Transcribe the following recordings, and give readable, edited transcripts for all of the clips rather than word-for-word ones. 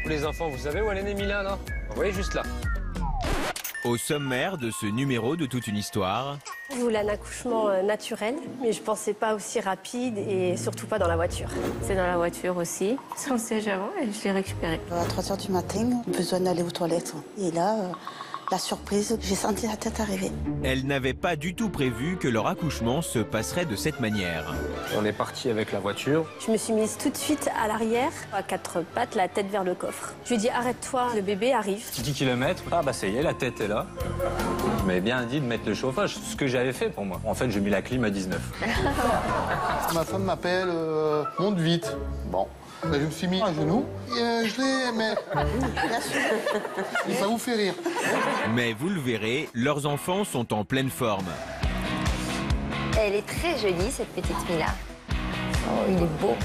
Les enfants, vous savez où elle est née, Mila, là? Vous voyez juste là. Au sommaire de ce numéro de toute une histoire, Je voulais un accouchement naturel, mais je pensais pas aussi rapide et surtout pas dans la voiture. C'est dans la voiture aussi, sans siège avant, et je l'ai récupéré. À 3 h du matin, besoin d'aller aux toilettes. Et là, la surprise, j'ai senti la tête arriver. elle n'avait pas du tout prévu que leur accouchement se passerait de cette manière. On est parti avec la voiture. Je me suis mise tout de suite à l'arrière, à quatre pattes, la tête vers le coffre. Je lui ai dit arrête-toi, le bébé arrive. 10 km. Ah bah ça y est, la tête est là. Je m'avais bien dit de mettre le chauffage, ce que j'avais fait pour moi. En fait, j'ai mis la clim à 19. Ma femme m'appelle, monte vite. Bon. Ben, je me suis mis à genoux et je l'ai, mais ça vous fait rire. Mais vous le verrez, leurs enfants sont en pleine forme. Elle est très jolie, cette petite Mila. Oh, il est beau.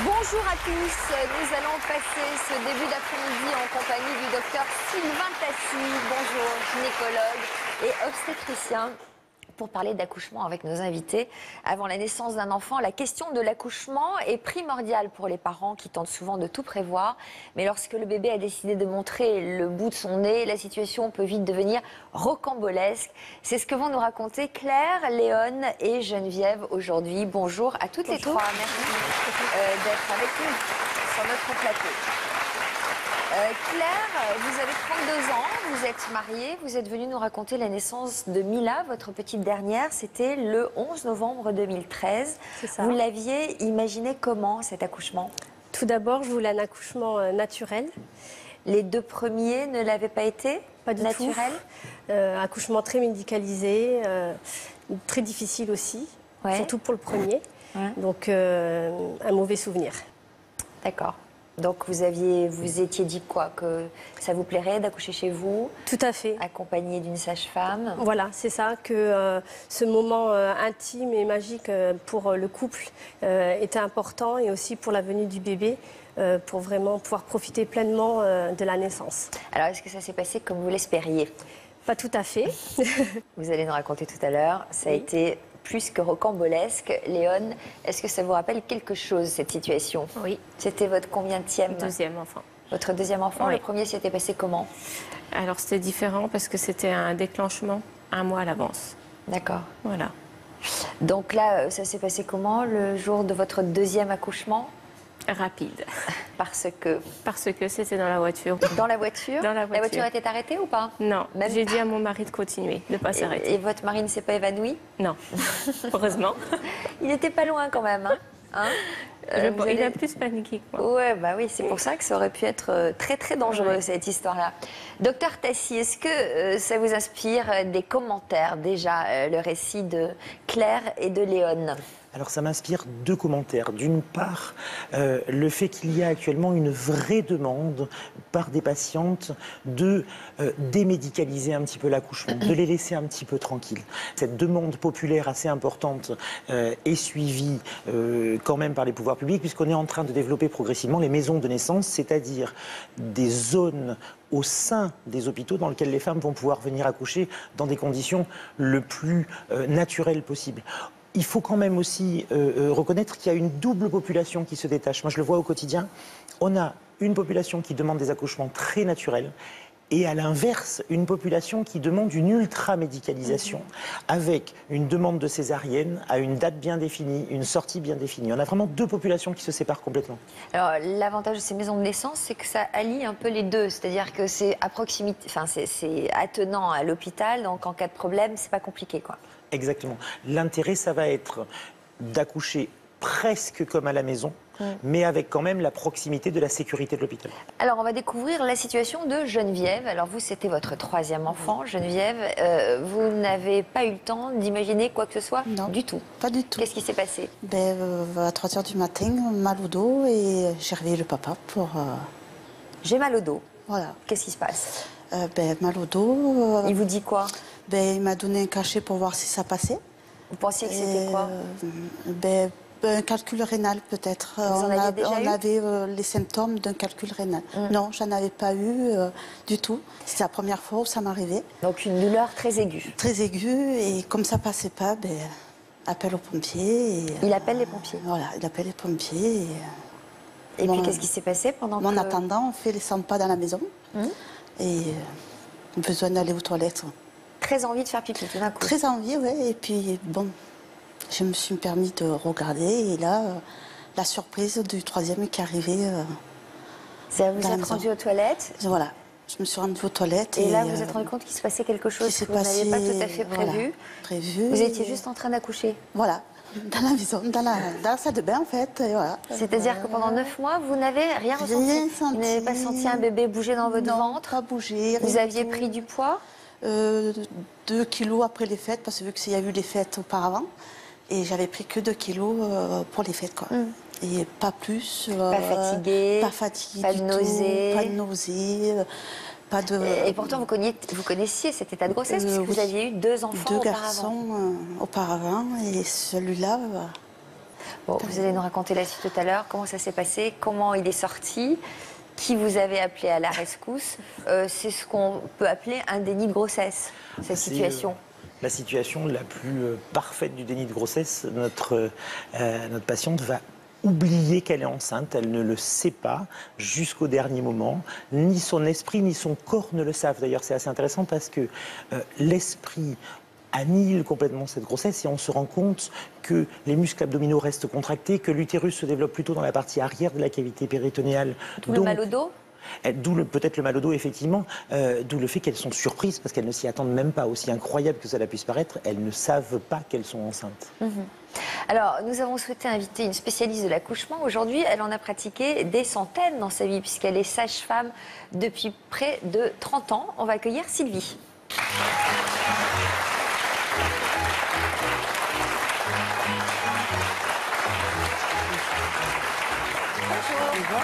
Bonjour à tous, nous allons passer ce début d'après-midi en compagnie du docteur Sylvain Tassi, bonjour, gynécologue et obstétricien, pour parler d'accouchement avec nos invités. Avant la naissance d'un enfant, la question de l'accouchement est primordiale pour les parents qui tentent souvent de tout prévoir. Mais lorsque le bébé a décidé de montrer le bout de son nez, la situation peut vite devenir rocambolesque. C'est ce que vont nous raconter Claire, Léon et Geneviève aujourd'hui. Bonjour à toutes les trois. Merci d'être avec nous sur notre plateau. Claire, vous avez 32 ans, vous êtes mariée, vous êtes venue nous raconter la naissance de Mila, votre petite dernière. C'était le 11 novembre 2013. C'est ça. Vous l'aviez imaginé comment, cet accouchement? Tout d'abord, je voulais un accouchement naturel. Les deux premiers ne l'avaient pas été? Pas du naturel? tout. Accouchement très médicalisé, très difficile aussi, Ouais. surtout pour le premier. Ouais. Donc, un mauvais souvenir. D'accord. Donc vous étiez dit quoi? Que ça vous plairait d'accoucher chez vous, Tout à fait. accompagné d'une sage-femme? Voilà, c'est ça, que ce moment intime et magique pour le couple était important et aussi pour la venue du bébé, pour vraiment pouvoir profiter pleinement de la naissance. Alors est-ce que ça s'est passé comme vous l'espériez? Pas tout à fait. Vous allez nous raconter tout à l'heure. Ça a Oui. été plus que rocambolesque. Léon, est-ce que ça vous rappelle quelque chose, cette situation? Oui, C'était votre combienième? deuxième enfant. Votre deuxième enfant? Oui. Le premier s'était passé comment? Alors c'était différent parce que c'était un déclenchement un mois à l'avance. D'accord. Voilà. Donc là, ça s'est passé comment le jour de votre deuxième accouchement? Rapide. Parce que Parce que c'était dans la voiture. dans la voiture, Dans la voiture. était arrêtée ou pas? Non, Même j'ai pas. dit à mon mari de continuer, de ne pas s'arrêter. Et votre mari ne s'est pas évanoui? Non, heureusement. Il n'était pas loin quand même, hein, vous Il allez- a plus paniqué que moi. Ouais, bah oui, c'est pour ça que ça aurait pu être très très dangereux, Oui. cette histoire-là. Docteur Tassi, est-ce que ça vous inspire des commentaires déjà, le récit de Claire et de Léon? Alors ça m'inspire deux commentaires. D'une part, le fait qu'il y a actuellement une vraie demande par des patientes de démédicaliser un petit peu l'accouchement, de les laisser un petit peu tranquilles. Cette demande populaire assez importante est suivie quand même par les pouvoirs publics, puisqu'on est en train de développer progressivement les maisons de naissance, c'est-à-dire des zones au sein des hôpitaux dans lesquels les femmes vont pouvoir venir accoucher dans des conditions le plus naturelles possible. Il faut quand même aussi reconnaître qu'il y a une double population qui se détache. Moi, je le vois au quotidien. On a une population qui demande des accouchements très naturels et à l'inverse, une population qui demande une ultra-médicalisation avec une demande de césarienne à une date bien définie, une sortie bien définie. On a vraiment deux populations qui se séparent complètement. Alors, l'avantage de ces maisons de naissance, c'est que ça allie un peu les deux. C'est-à-dire que c'est à proximité, enfin, c'est attenant à l'hôpital, donc en cas de problème, c'est pas compliqué, quoi. Exactement. L'intérêt, ça va être d'accoucher presque comme à la maison, mais avec quand même la proximité de la sécurité de l'hôpital. Alors, on va découvrir la situation de Geneviève. Alors, vous, c'était votre troisième enfant, Geneviève. Vous n'avez pas eu le temps d'imaginer quoi que ce soit? Non. Du tout. Pas du tout. Qu'est-ce qui s'est passé? À 3 h du matin, mal au dos et j'ai réveillé le papa j'ai mal au dos. Voilà. Qu'est-ce qui se passe? Mal au dos. Il vous dit quoi? Il m'a donné un cachet pour voir si ça passait. Vous pensiez que c'était quoi? Un calcul rénal peut-être. Vous en aviez déjà eu? On avait les symptômes d'un calcul rénal. Non, j'en avais pas eu du tout. C'était la première fois où ça m'arrivait. Donc une douleur très aiguë. Très aiguë, et comme ça passait pas, appel aux pompiers. Il appelle les pompiers? Voilà, il appelle les pompiers. Et puis qu'est-ce qui s'est passé pendant En attendant, on fait les 100 pas dans la maison. Et besoin d'aller aux toilettes. Très envie de faire pipi tout d'un coup? Très envie, oui. Et puis, bon, je me suis permis de regarder. Et là, la surprise du troisième qui est arrivé. Vous êtes rendu aux toilettes? Voilà. Je me suis rendue aux toilettes. Et là, vous vous êtes rendu compte qu'il se passait quelque chose que vous n'aviez pas tout à fait prévu? Prévu. Vous étiez juste en train d'accoucher? Voilà. Dans la maison, dans la salle de bain, en fait. Voilà. C'est-à-dire que pendant 9 mois, vous n'avez rien ressenti? Vous n'avez pas senti un bébé bouger dans votre ventre? Pas bouger. Vous aviez pris du poids? 2 kilos après les fêtes, parce que vu qu'il y a eu les fêtes auparavant. Et j'avais pris que 2 kilos pour les fêtes, quoi. Et pas plus. Pas fatiguée? Pas fatiguée pas de nausée? Pas de nausée. Pas de... Et pourtant, vous connaissiez cet état de grossesse, puisque vous aviez eu 2 enfants 2 garçons auparavant, et celui-là... Bon, vous allez nous raconter la suite tout à l'heure. Comment ça s'est passé? Comment il est sorti? Qui vous avez appelé à la rescousse? C'est ce qu'on peut appeler un déni de grossesse, cette situation. La situation la plus parfaite du déni de grossesse, notre patiente va oublier qu'elle est enceinte, elle ne le sait pas jusqu'au dernier moment, ni son esprit ni son corps ne le savent. D'ailleurs, c'est assez intéressant parce que l'esprit annihile complètement cette grossesse et on se rend compte que les muscles abdominaux restent contractés, que l'utérus se développe plutôt dans la partie arrière de la cavité péritonéale. Tout le mal au dos? D'où peut-être le mal au dos, effectivement, d'où le fait qu'elles sont surprises parce qu'elles ne s'y attendent même pas. Aussi incroyable que cela puisse paraître, elles ne savent pas qu'elles sont enceintes. Alors, nous avons souhaité inviter une spécialiste de l'accouchement. Aujourd'hui, elle en a pratiqué des centaines dans sa vie puisqu'elle est sage-femme depuis près de 30 ans. On va accueillir Sylvie. Bonjour.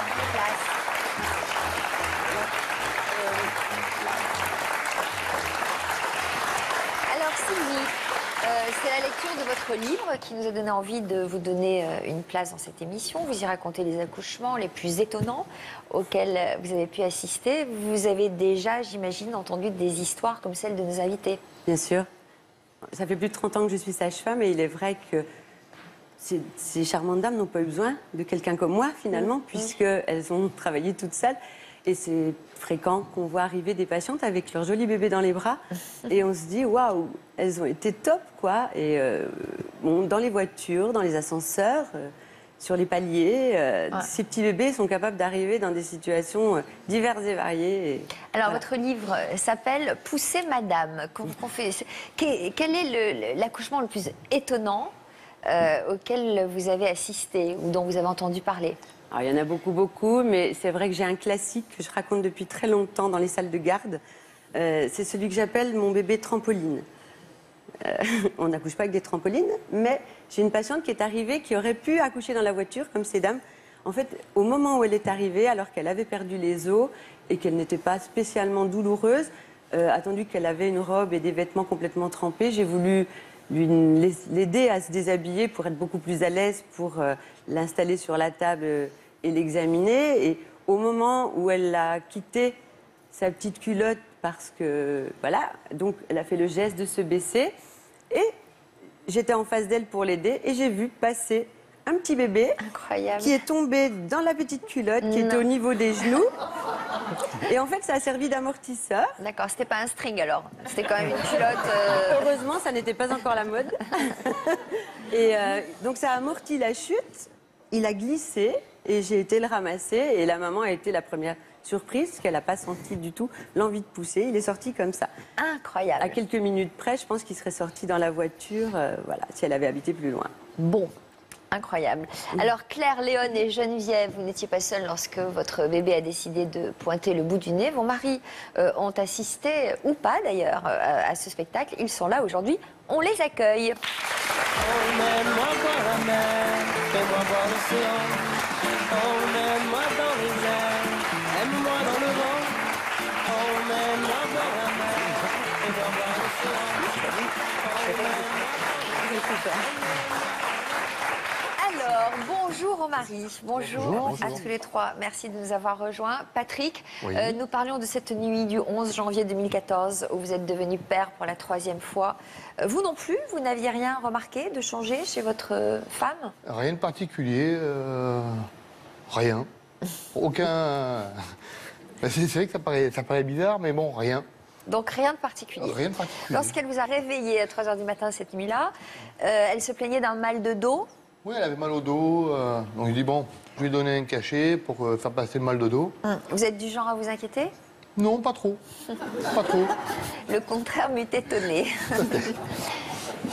Alors Sylvie, c'est la lecture de votre livre qui nous a donné envie de vous donner une place dans cette émission. Vous y racontez les accouchements les plus étonnants auxquels vous avez pu assister. Vous avez déjà, j'imagine, entendu des histoires comme celle de nos invités. Bien sûr. Ça fait plus de 30 ans que je suis sage-femme et il est vrai que ces charmantes dames n'ont pas eu besoin de quelqu'un comme moi, finalement, puisqu'elles ont travaillé toutes seules. Et c'est fréquent qu'on voit arriver des patientes avec leur joli bébé dans les bras. Et on se dit, waouh, elles ont été top, quoi. Et dans les voitures, dans les ascenseurs, sur les paliers, ces petits bébés sont capables d'arriver dans des situations diverses et variées. Alors, votre livre s'appelle « Pousser Madame ». Quel est l'accouchement le plus étonnant auquel vous avez assisté ou dont vous avez entendu parler? Alors, il y en a beaucoup, mais c'est vrai que j'ai un classique que je raconte depuis très longtemps dans les salles de garde. C'est celui que j'appelle mon bébé trampoline. On n'accouche pas avec des trampolines, mais j'ai une patiente qui est arrivée, qui aurait pu accoucher dans la voiture, comme ces dames. En fait, au moment où elle est arrivée, alors qu'elle avait perdu les os et qu'elle n'était pas spécialement douloureuse, attendu qu'elle avait une robe et des vêtements complètement trempés, j'ai voulu l'aider à se déshabiller pour être beaucoup plus à l'aise, pour l'installer sur la table et l'examiner. Et au moment où elle a quitté sa petite culotte, parce que, voilà, donc elle a fait le geste de se baisser. Et j'étais en face d'elle pour l'aider et j'ai vu passer un petit bébé qui est tombé dans la petite culotte, qui était au niveau des genoux. Et en fait, ça a servi d'amortisseur. D'accord, c'était pas un string alors, c'était quand même une culotte. Heureusement, ça n'était pas encore la mode. Et donc ça a amorti la chute, il a glissé et j'ai été le ramasser. Et la maman a été la première surprise, parce qu'elle n'a pas senti du tout l'envie de pousser. Il est sorti comme ça. Incroyable. À quelques minutes près, je pense qu'il serait sorti dans la voiture, voilà, si elle avait habité plus loin. Bon. Incroyable. Alors Claire, Léon et Geneviève, vous n'étiez pas seules lorsque votre bébé a décidé de pointer le bout du nez. Vos maris ont assisté, ou pas d'ailleurs, à ce spectacle. Ils sont là aujourd'hui. On les accueille. Jean-Marie, bonjour à tous les trois. Merci de nous avoir rejoints. Patrick, nous parlions de cette nuit du 11 janvier 2014 où vous êtes devenu père pour la 3e fois. Vous non plus, vous n'aviez rien remarqué de changer chez votre femme? Rien de particulier, rien. Aucun... C'est vrai que ça paraît bizarre, mais bon, rien. Donc rien de particulier. Rien de particulier. Lorsqu'elle vous a réveillé à 3h du matin cette nuit-là, elle se plaignait d'un mal de dos. Oui, elle avait mal au dos. Donc je dis bon, je lui ai donné un cachet pour faire passer le mal de dos. Vous êtes du genre à vous inquiéter? Non, pas trop. Pas trop. Le contraire m'eût étonné.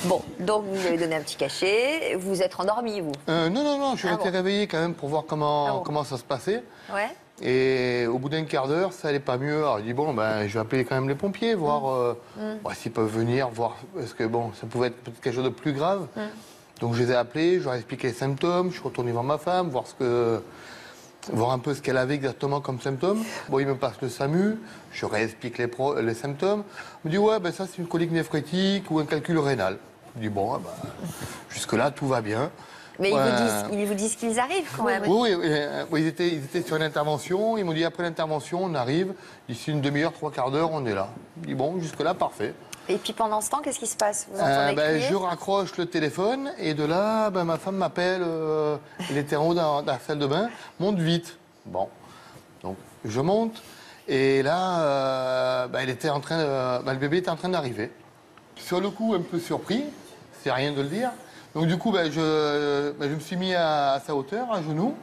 Bon, donc vous lui avez donné un petit cachet, vous êtes endormi, vous? Non, je suis resté réveillé quand même pour voir comment ça se passait. Ouais. Et au bout d'un quart d'heure, ça allait pas mieux. Alors je dis bon, ben, je vais appeler quand même les pompiers, voir s'ils peuvent venir, voir, parce que bon, ça pouvait être peut-être quelque chose de plus grave. Donc je les ai appelés, je leur ai expliqué les symptômes, je suis retourné voir ma femme, voir un peu ce qu'elle avait exactement comme symptômes. Bon, il me passe le SAMU, je réexplique les symptômes. Il me dit ouais, ben ça c'est une colique néphrétique ou un calcul rénal. Je dis bon, jusque-là tout va bien. Mais ils vous disent qu'ils arrivent quand même. Oui, ils étaient sur une intervention. Ils m'ont dit après l'intervention, on arrive. D'ici une demi-heure, 3/4 d'heure, on est là. Je dis bon, jusque-là, parfait. Et puis pendant ce temps, qu'est-ce qui se passe? Vous entendez crier? Je raccroche le téléphone et de là, ma femme m'appelle. Elle était en haut dans la salle de bain. Monte vite. Bon, donc je monte et là, le bébé était en train d'arriver. Sur le coup, un peu surpris. C'est rien de le dire. Donc du coup, je me suis mis à sa hauteur, à genoux,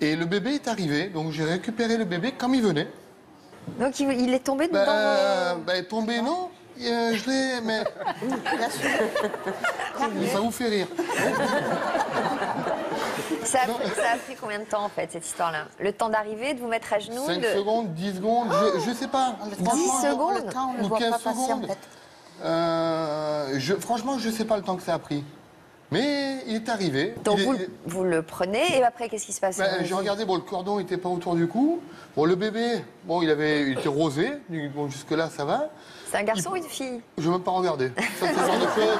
et le bébé est arrivé. Donc j'ai récupéré le bébé comme il venait. Donc il est tombé dedans tombé, non. Je l'ai, mais... Ça vous fait rire. Ça a pris combien de temps, en fait, cette histoire-là? Le temps d'arriver, de vous mettre à genoux? 5 secondes, 10 secondes, je sais pas. 10 secondes? Le temps, on ne le voit pas passer, en fait. Franchement, je sais pas le temps que ça a pris. Mais il est arrivé. Donc vous le prenez, et après, qu'est-ce qui se passe? J'ai regardé, le cordon n'était pas autour du cou. Bon, le bébé, il était rosé. Bon, jusque-là, ça va. C'est un garçon ou une fille? Je ne vais même pas regarder. Ça, c'est le genre de choses...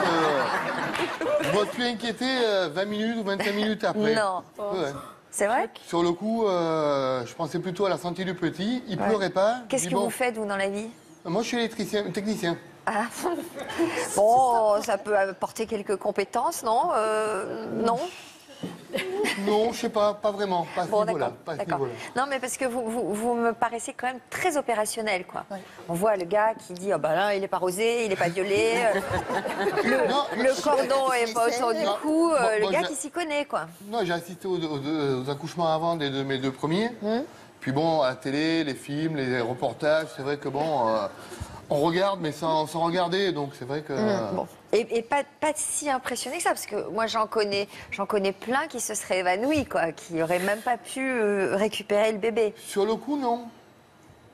je me suis inquiété 20 minutes ou 25 minutes après. Non. Ouais. C'est vrai? Sur le coup, je pensais plutôt à la santé du petit. Il pleurait pas. Qu'est-ce que vous faites, vous, dans la vie? Moi, je suis électricien, technicien. Ah. Bon, ça peut apporter quelques compétences, non? Non? Non, je sais pas vraiment. Pas à ce niveau-là. Non, mais parce que vous me paraissez quand même très opérationnel, quoi. Ouais. On voit le gars qui dit, là, il n'est pas rosé, il n'est pas violet, le cordon n'est pas autour du cou, le gars qui s'y connaît, quoi. Non, j'ai assisté aux accouchements avant de mes 2 premiers. Puis bon, à la télé, les films, les reportages, c'est vrai que on regarde, mais sans regarder, donc c'est vrai que... Bon. Et pas si impressionné que ça, parce que moi j'en connais plein qui se seraient évanouis, quoi, qui n'auraient même pas pu récupérer le bébé. Sur le coup, non.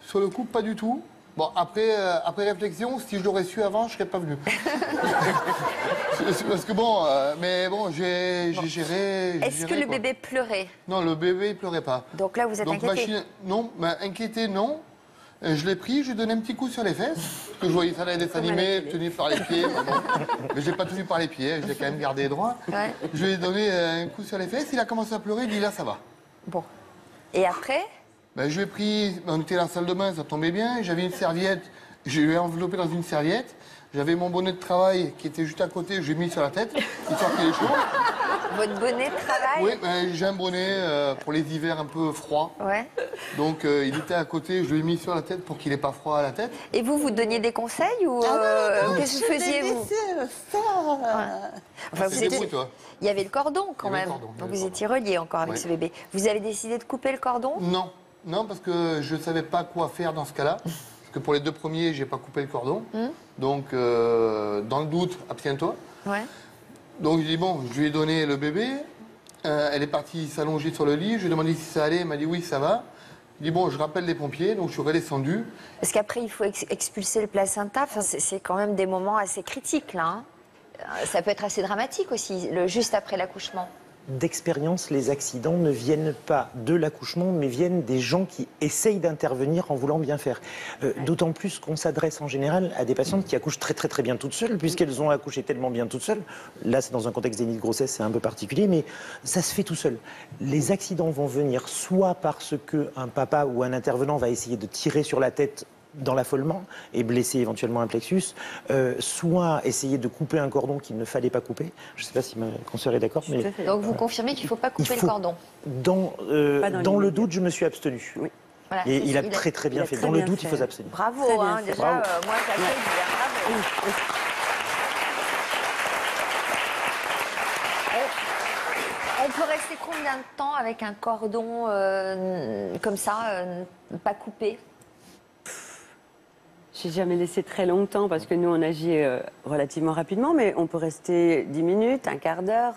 Sur le coup, pas du tout. Bon, après réflexion, si je l'aurais su avant, je ne serais pas venu. Parce que j'ai géré... Est-ce que le bébé pleurait? Non, le bébé ne pleurait pas. Donc là, vous êtes inquiété? Non, inquiété, non. Je l'ai pris, je lui ai donné un petit coup sur les fesses. Parce que je voyais ça dans les dessins animés, tenu par les pieds. Mais je l'ai pas tenu par les pieds, je l'ai quand même gardé droit. Ouais. Je lui ai donné un coup sur les fesses, il a commencé à pleurer, il dit là, ça va. Bon. Et après? Je lui ai pris, on était dans la salle de bain, ça tombait bien. J'avais une serviette, je lui ai enveloppé dans une serviette. J'avais mon bonnet de travail qui était juste à côté, je l'ai mis sur la tête, histoire qu'il est chaud. Votre bonnet de travail? Oui, j'ai un bonnet pour les hivers un peu froids. Ouais. Donc il était à côté, je lui ai mis sur la tête pour qu'il n'ait pas froid à la tête. Et vous donniez des conseils ou qu'est-ce que vous faisiez, vous? Il y avait le cordon quand même. Donc vous étiez relié encore avec ce bébé. Vous avez décidé de couper le cordon? Non, parce que je ne savais pas quoi faire dans ce cas-là. Parce que pour les 2 premiers, je n'ai pas coupé le cordon. Donc, dans le doute, abstiens-toi. Ouais. Donc, je dis, je lui ai donné le bébé. Elle est partie s'allonger sur le lit. Je lui ai demandé si ça allait. Elle m'a dit oui, ça va. Je dis, je rappelle les pompiers. Donc, je suis redescendu. Parce qu'après, il faut expulser le placenta. Enfin, c'est quand même des moments assez critiques, là. Hein. Ça peut être assez dramatique aussi, juste après l'accouchement. d'expérience, les accidents ne viennent pas de l'accouchement, mais viennent des gens qui essayent d'intervenir en voulant bien faire. D'autant plus qu'on s'adresse en général à des patientes qui accouchent très très très bien toutes seules, puisqu'elles ont accouché tellement bien toutes seules. Là, c'est dans un contexte déni de grossesse, c'est un peu particulier, mais ça se fait tout seul. Les accidents vont venir soit parce qu'un papa ou un intervenant va essayer de tirer sur la tête dans l'affolement et blesser éventuellement un plexus, soit essayer de couper un cordon qu'il ne fallait pas couper. Je ne sais pas si ma consoeur est d'accord. Mais Donc vous confirmez qu'il ne faut pas couper le cordon. Dans le doute, je me suis abstenu. Oui. Voilà, et il a très très bien fait. Dans le doute, il faut s'abstenir. Bravo, hein, déjà, moi j'applaudis. Bravo. On peut rester combien de temps avec un cordon comme ça, pas coupé? J'ai jamais laissé très longtemps parce que nous, on agit relativement rapidement, mais on peut rester 10 minutes, un quart d'heure.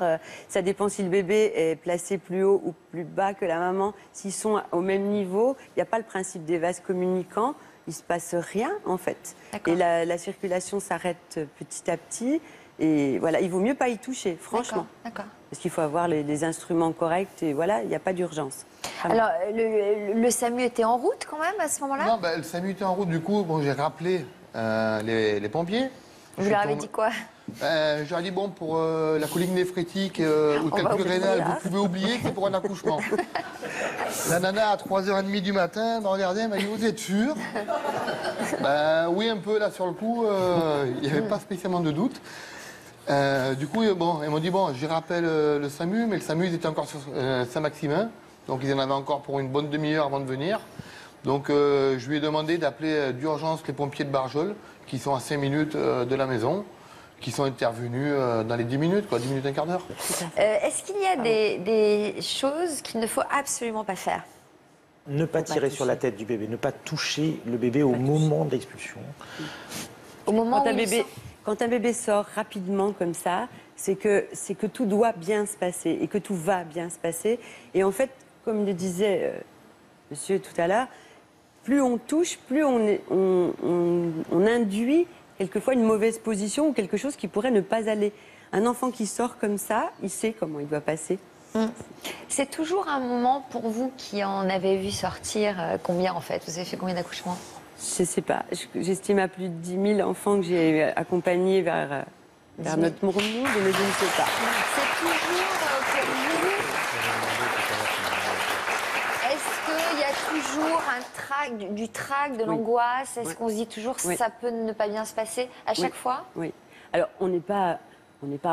Ça dépend si le bébé est placé plus haut ou plus bas que la maman. S'ils sont au même niveau, il n'y a pas le principe des vases communicants. Il ne se passe rien, en fait. Et la circulation s'arrête petit à petit. Et voilà, il vaut mieux pas y toucher, franchement. D'accord. Parce qu'il faut avoir les instruments corrects et voilà, il n'y a pas d'urgence. Alors, le SAMU était en route quand même à ce moment-là? Non, le SAMU était en route, du coup, bon, j'ai rappelé les pompiers. Vous leur avez dit quoi? Je leur ai dit, bon, pour la colique néphrétique ou le calcul rénal, vous pouvez oublier que c'est pour un accouchement. La nana, à 3h30 du matin, me regardait, elle m'a dit, vous êtes sûr? Oui, un peu, là, sur le coup, il n'y avait pas spécialement de doute. Du coup, bon, ils m'ont dit, bon, je rappelle le SAMU, mais le SAMU, ils étaient encore sur Saint-Maximin. Donc, ils en avaient encore pour une bonne demi-heure avant de venir. Donc, je lui ai demandé d'appeler d'urgence les pompiers de Barjol, qui sont à 5 minutes de la maison, qui sont intervenus dans les 10 minutes, quoi, 10 minutes, un quart d'heure. Est-ce qu'il y a des choses qu'il ne faut absolument pas faire? Ne pas tirer sur la tête du bébé, ne pas toucher le bébé au moment de l'expulsion. Au moment quand un bébé sort rapidement comme ça, c'est que tout doit bien se passer et que tout va bien se passer. Et en fait, comme le disait monsieur tout à l'heure, plus on touche, plus on induit quelquefois une mauvaise position ou quelque chose qui pourrait ne pas aller. Un enfant qui sort comme ça, il sait comment il doit passer. C'est toujours un moment pour vous qui en avez vu sortir combien en fait? Vous avez fait combien d'accouchements? Je ne sais pas. J'estime à plus de 10 000 enfants que j'ai accompagnés vers notre monde, mais je ne sais pas. C'est toujours pour vous. Est-ce qu'il y a toujours du trac, de l'angoisse? Est-ce qu'on se dit toujours que ça peut ne pas bien se passer à chaque fois? Oui. Alors, on n'est pas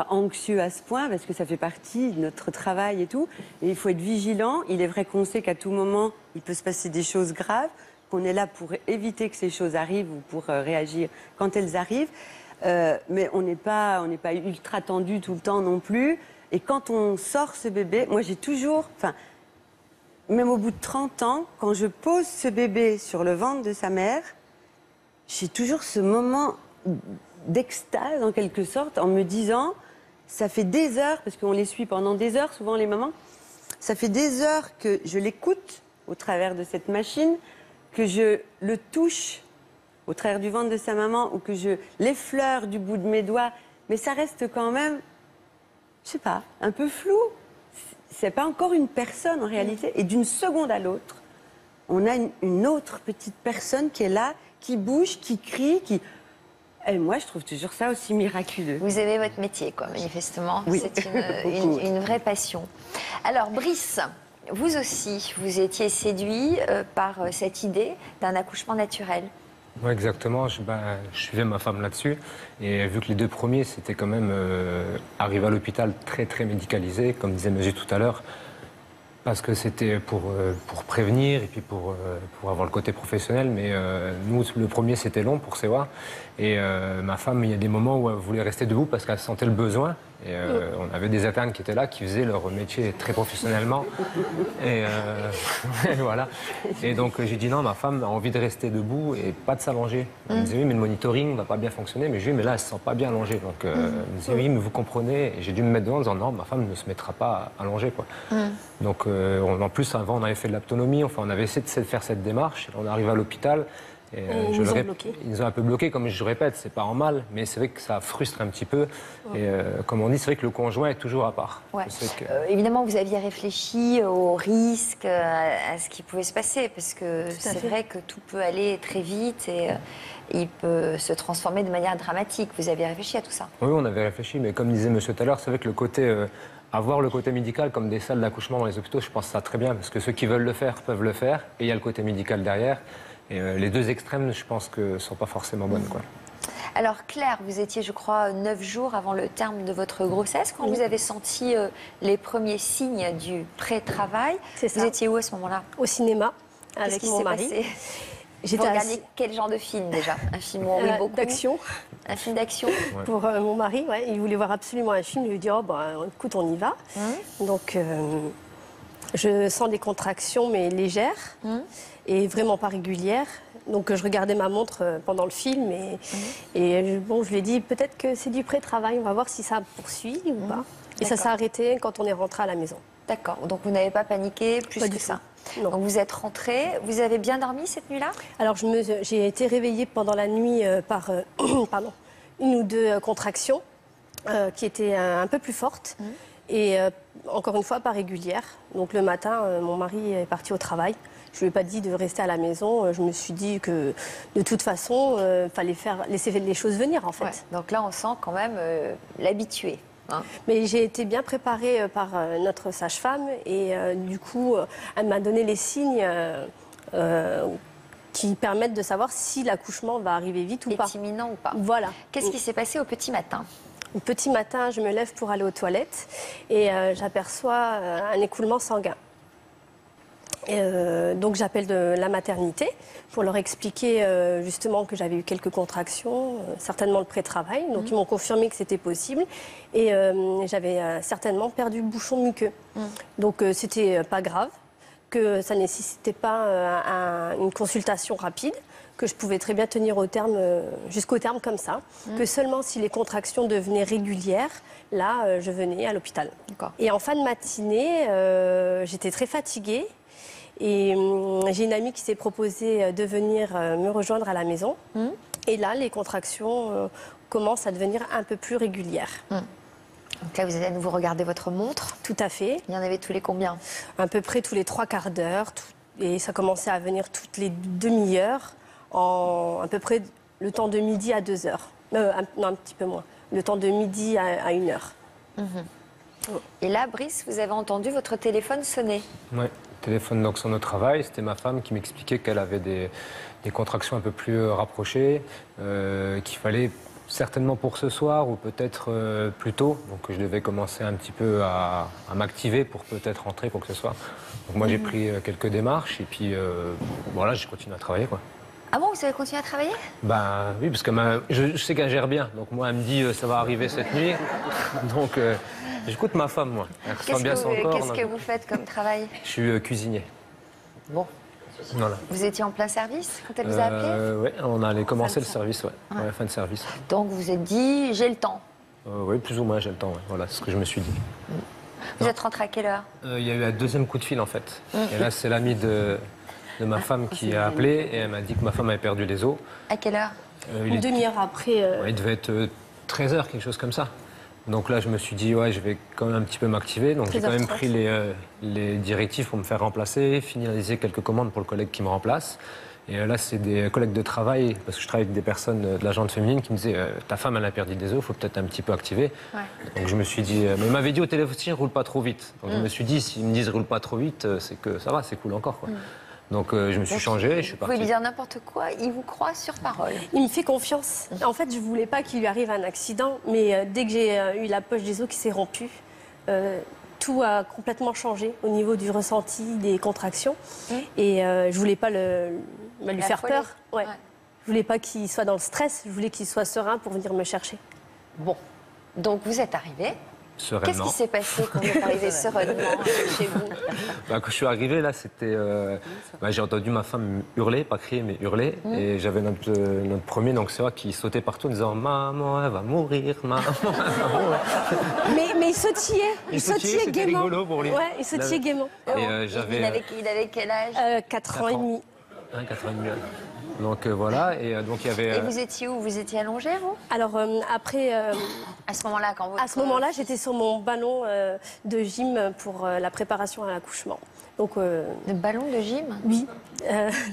anxieux à ce point parce que ça fait partie de notre travail et tout. Et il faut être vigilant. Il est vrai qu'on sait qu'à tout moment, il peut se passer des choses graves, qu'on est là pour éviter que ces choses arrivent ou pour réagir quand elles arrivent. Mais on n'est pas ultra tendu tout le temps non plus. Et quand on sort ce bébé, moi j'ai toujours, même au bout de 30 ans, quand je pose ce bébé sur le ventre de sa mère, j'ai toujours ce moment d'extase en quelque sorte, en me disant, ça fait des heures, parce qu'on les suit pendant des heures, souvent les mamans, ça fait des heures que je l'écoute au travers de cette machine, que je le touche au travers du ventre de sa maman ou que je l'effleure du bout de mes doigts, mais ça reste quand même, je sais pas, un peu flou. C'est pas encore une personne en réalité. Et d'une seconde à l'autre, on a une autre petite personne qui est là, qui bouge, qui crie, qui... Et moi, je trouve toujours ça aussi miraculeux. Vous aimez votre métier, quoi, manifestement. Oui. C'est une vraie passion. Alors, Brice, vous aussi, vous étiez séduit par cette idée d'un accouchement naturel. Oui, exactement. Je suivais ma femme là-dessus. Et vu que les deux premiers, c'était quand même arrivé à l'hôpital très, très médicalisé, comme disait Monsieur tout à l'heure, parce que c'était pour prévenir et puis pour avoir le côté professionnel. Mais nous, le premier, c'était long pour Sewa. Et ma femme, il y a des moments où elle voulait rester debout parce qu'elle sentait le besoin. Et on avait des internes qui étaient là, qui faisaient leur métier très professionnellement. Et voilà. Et donc j'ai dit non, ma femme a envie de rester debout et pas de s'allonger. Elle me disait oui, mais le monitoring ne va pas bien fonctionner. Mais je lui dis mais là, elle ne se sent pas bien allongée. Donc elle me disait oui, mais vous comprenez. Et j'ai dû me mettre devant en disant non, ma femme ne se mettra pas allongée, quoi. Donc en plus, avant, on avait fait de l'autonomie. Enfin, on avait essayé de faire cette démarche. Et on est arrivé à l'hôpital. Et, Ils nous ont bloqués. Ils nous ont un peu bloqués, comme je répète, c'est pas en mal, mais c'est vrai que ça frustre un petit peu. Et comme on dit, c'est vrai que le conjoint est toujours à part. Ouais. Je sais que- Évidemment, vous aviez réfléchi aux risques, à ce qui pouvait se passer, parce que c'est vrai que tout peut aller très vite et il peut se transformer de manière dramatique. Vous avez réfléchi à tout ça? Oui, on avait réfléchi, mais comme disait monsieur tout à l'heure, c'est vrai que le côté, avoir le côté médical comme des salles d'accouchement dans les hôpitaux, je pense ça très bien, parce que ceux qui veulent le faire peuvent le faire, et il y a le côté médical derrière. Et les deux extrêmes, je pense que ne sont pas forcément bonnes, quoi. Alors Claire, vous étiez, je crois, 9 jours avant le terme de votre grossesse, quand vous avez senti les premiers signes du pré-travail. C'est ça. Vous étiez où à ce moment-là? Au cinéma, Qu'est-ce avec qui mon s'est mari. passé? Vous J'étais regardiez quel genre de film déjà? Un film où on rit beaucoup? d'action. Un film d'action? Pour mon mari, ouais, il voulait voir absolument un film. Je lui ai dit, oh, bah, écoute, on y va. Donc, je sens des contractions, mais légères et vraiment pas régulières. Donc, je regardais ma montre pendant le film et bon, je lui ai dit, peut-être que c'est du pré-travail, on va voir si ça poursuit ou pas. Et ça s'est arrêté quand on est rentré à la maison. D'accord, donc vous n'avez pas paniqué plus Pas que du ça? tout. Non. Donc vous êtes rentrée, vous avez bien dormi cette nuit-là? Alors, j'ai été réveillée pendant la nuit par pardon, une ou deux contractions qui étaient un peu plus fortes et encore une fois pas régulières. Donc le matin, mon mari est parti au travail. Je ne lui ai pas dit de rester à la maison. Je me suis dit que de toute façon, il fallait laisser les choses venir en fait. Ouais, donc là, on sent quand même l'habitué. Hein. Mais j'ai été bien préparée par notre sage-femme et du coup, elle m'a donné les signes qui permettent de savoir si l'accouchement va arriver vite ou pas. Est imminent ou pas? Voilà. Qu'est-ce qui s'est passé au petit matin? Au petit matin, je me lève pour aller aux toilettes et j'aperçois un écoulement sanguin. Donc j'appelle de la maternité pour leur expliquer justement que j'avais eu quelques contractions, certainement le pré-travail. Donc ils m'ont confirmé que c'était possible et j'avais certainement perdu le bouchon muqueux. Donc c'était pas grave, que ça nécessitait pas une consultation rapide, que je pouvais très bien tenir au terme, jusqu'au terme comme ça, que seulement si les contractions devenaient régulières, là je venais à l'hôpital. Et en fin de matinée, j'étais très fatiguée. Et j'ai une amie qui s'est proposée de venir me rejoindre à la maison. Et là, les contractions commencent à devenir un peu plus régulières. Donc là, vous allez à nouveau regarder votre montre. Tout à fait. Il y en avait tous les combien? À peu près tous les 3 quarts d'heure. Et ça commençait à venir toutes les demi-heures, en à peu près le temps de midi à 2 heures. Non, un petit peu moins. Le temps de midi à 1 heure. Et là, Brice, vous avez entendu votre téléphone sonner? Oui, téléphone donc sur notre travail. C'était ma femme qui m'expliquait qu'elle avait des contractions un peu plus rapprochées, qu'il fallait certainement pour ce soir ou peut-être plus tôt. Donc je devais commencer un petit peu à m'activer pour peut-être rentrer, quoi que ce soit. Donc moi j'ai pris quelques démarches et puis voilà, j'ai continué à travailler, quoi. Ah bon, vous avez continué à travailler? Ben oui, parce que je sais qu'elle gère bien. Donc moi elle me dit ça va arriver cette nuit. Donc j'écoute ma femme, moi. Elle ressent bien son corps. Qu'est-ce que vous faites comme travail? Je suis cuisinier. Bon. Voilà. Vous étiez en plein service quand elle vous a appelé? Oui, on allait commencer le service, ouais. Ouais, fin de service. Donc vous vous êtes dit, j'ai le temps? Oui, plus ou moins, j'ai le temps, ouais. Voilà, c'est ce que je me suis dit. Vous êtes rentré à quelle heure? Il y a eu un deuxième coup de fil, en fait. Et là, c'est l'ami de ma femme qui a appelé et elle m'a dit que ma femme avait perdu les os. À quelle heure? Une demi-heure après. Ouais, il devait être 13h, quelque chose comme ça. Donc là, je me suis dit, ouais, je vais quand même un petit peu m'activer. Donc j'ai quand même pris les directives pour me faire remplacer, finaliser quelques commandes pour le collègue qui me remplace. Et là, c'est des collègues de travail, parce que je travaille avec des personnes de la gente féminine qui me disaient, ta femme, elle a perdu des os, il faut peut-être un petit peu activer. Ouais. Donc je me suis dit, mais il m'avait dit au téléphone, roule pas trop vite. Donc je me suis dit, s'ils me disent, roule pas trop vite, c'est que ça va, c'est cool encore, quoi. Donc je me suis changé et je suis parti. Vous pouvez lui dire n'importe quoi, il vous croit sur parole. Il me fait confiance. En fait, je ne voulais pas qu'il lui arrive un accident, mais dès que j'ai eu la poche des os qui s'est rompue, tout a complètement changé au niveau du ressenti des contractions. Et je ne voulais pas lui faire peur. Ouais. Je ne voulais pas qu'il soit dans le stress, je voulais qu'il soit serein pour venir me chercher. Bon, donc vous êtes arrivé. Qu'est-ce qui s'est passé quand vous êtes arrivé sereinement chez vous? Quand je suis arrivé, là, c'était... j'ai entendu ma femme hurler, pas crier, mais hurler. Et j'avais notre premier, donc c'est vrai, qui sautait partout en disant « Maman, elle va mourir, maman, elle va mourir. » Mais il sautillait. Il sautillait gaiement. Rigolo pour lui. Ouais, il sautillait gaiement. Et j'avais... Il avait quel âge? 4 ans et demi. Hein, 4 ans et demi. Donc voilà, et donc il y avait... Et vous étiez où? Vous étiez allongé, vous? Alors après, À ce moment-là, quand vous... à ce moment-là, j'étais sur mon ballon de gym pour la préparation à l'accouchement. Donc, Le ballon de gym? oui,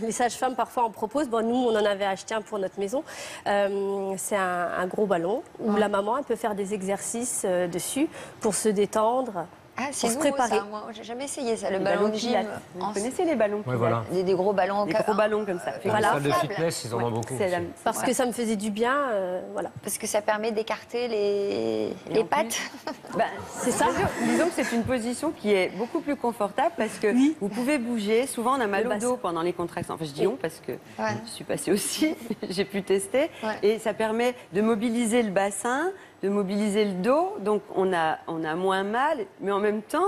les sages-femmes parfois en proposent. Bon, nous, on en avait acheté un pour notre maison. C'est un gros ballon où la maman elle peut faire des exercices dessus pour se détendre. Ah, c'est Pour se nouveau, préparer. ça. Moi, j'ai jamais essayé ça, le Les ballon ballons de gym. Pilates. Vous connaissez les ballons Ouais, Pilates voilà. Des gros ballons. Des gros ballons comme ça. Dans Voilà. les salles de Inflables. fitness, ils en ont beaucoup. C'est la- aussi. Parce que ça me faisait du bien, voilà. Parce que ça permet d'écarter les en pattes. Bah, C'est ça. disons que c'est une position qui est beaucoup plus confortable parce que vous pouvez bouger. Souvent, on a mal Le au bassin. dos pendant les contractions. Enfin, je dis on parce que Ouais. je suis passée aussi. J'ai pu tester. Ouais. Et ça permet de mobiliser le bassin, de mobiliser le dos. Donc, on a moins mal. Mais en même temps,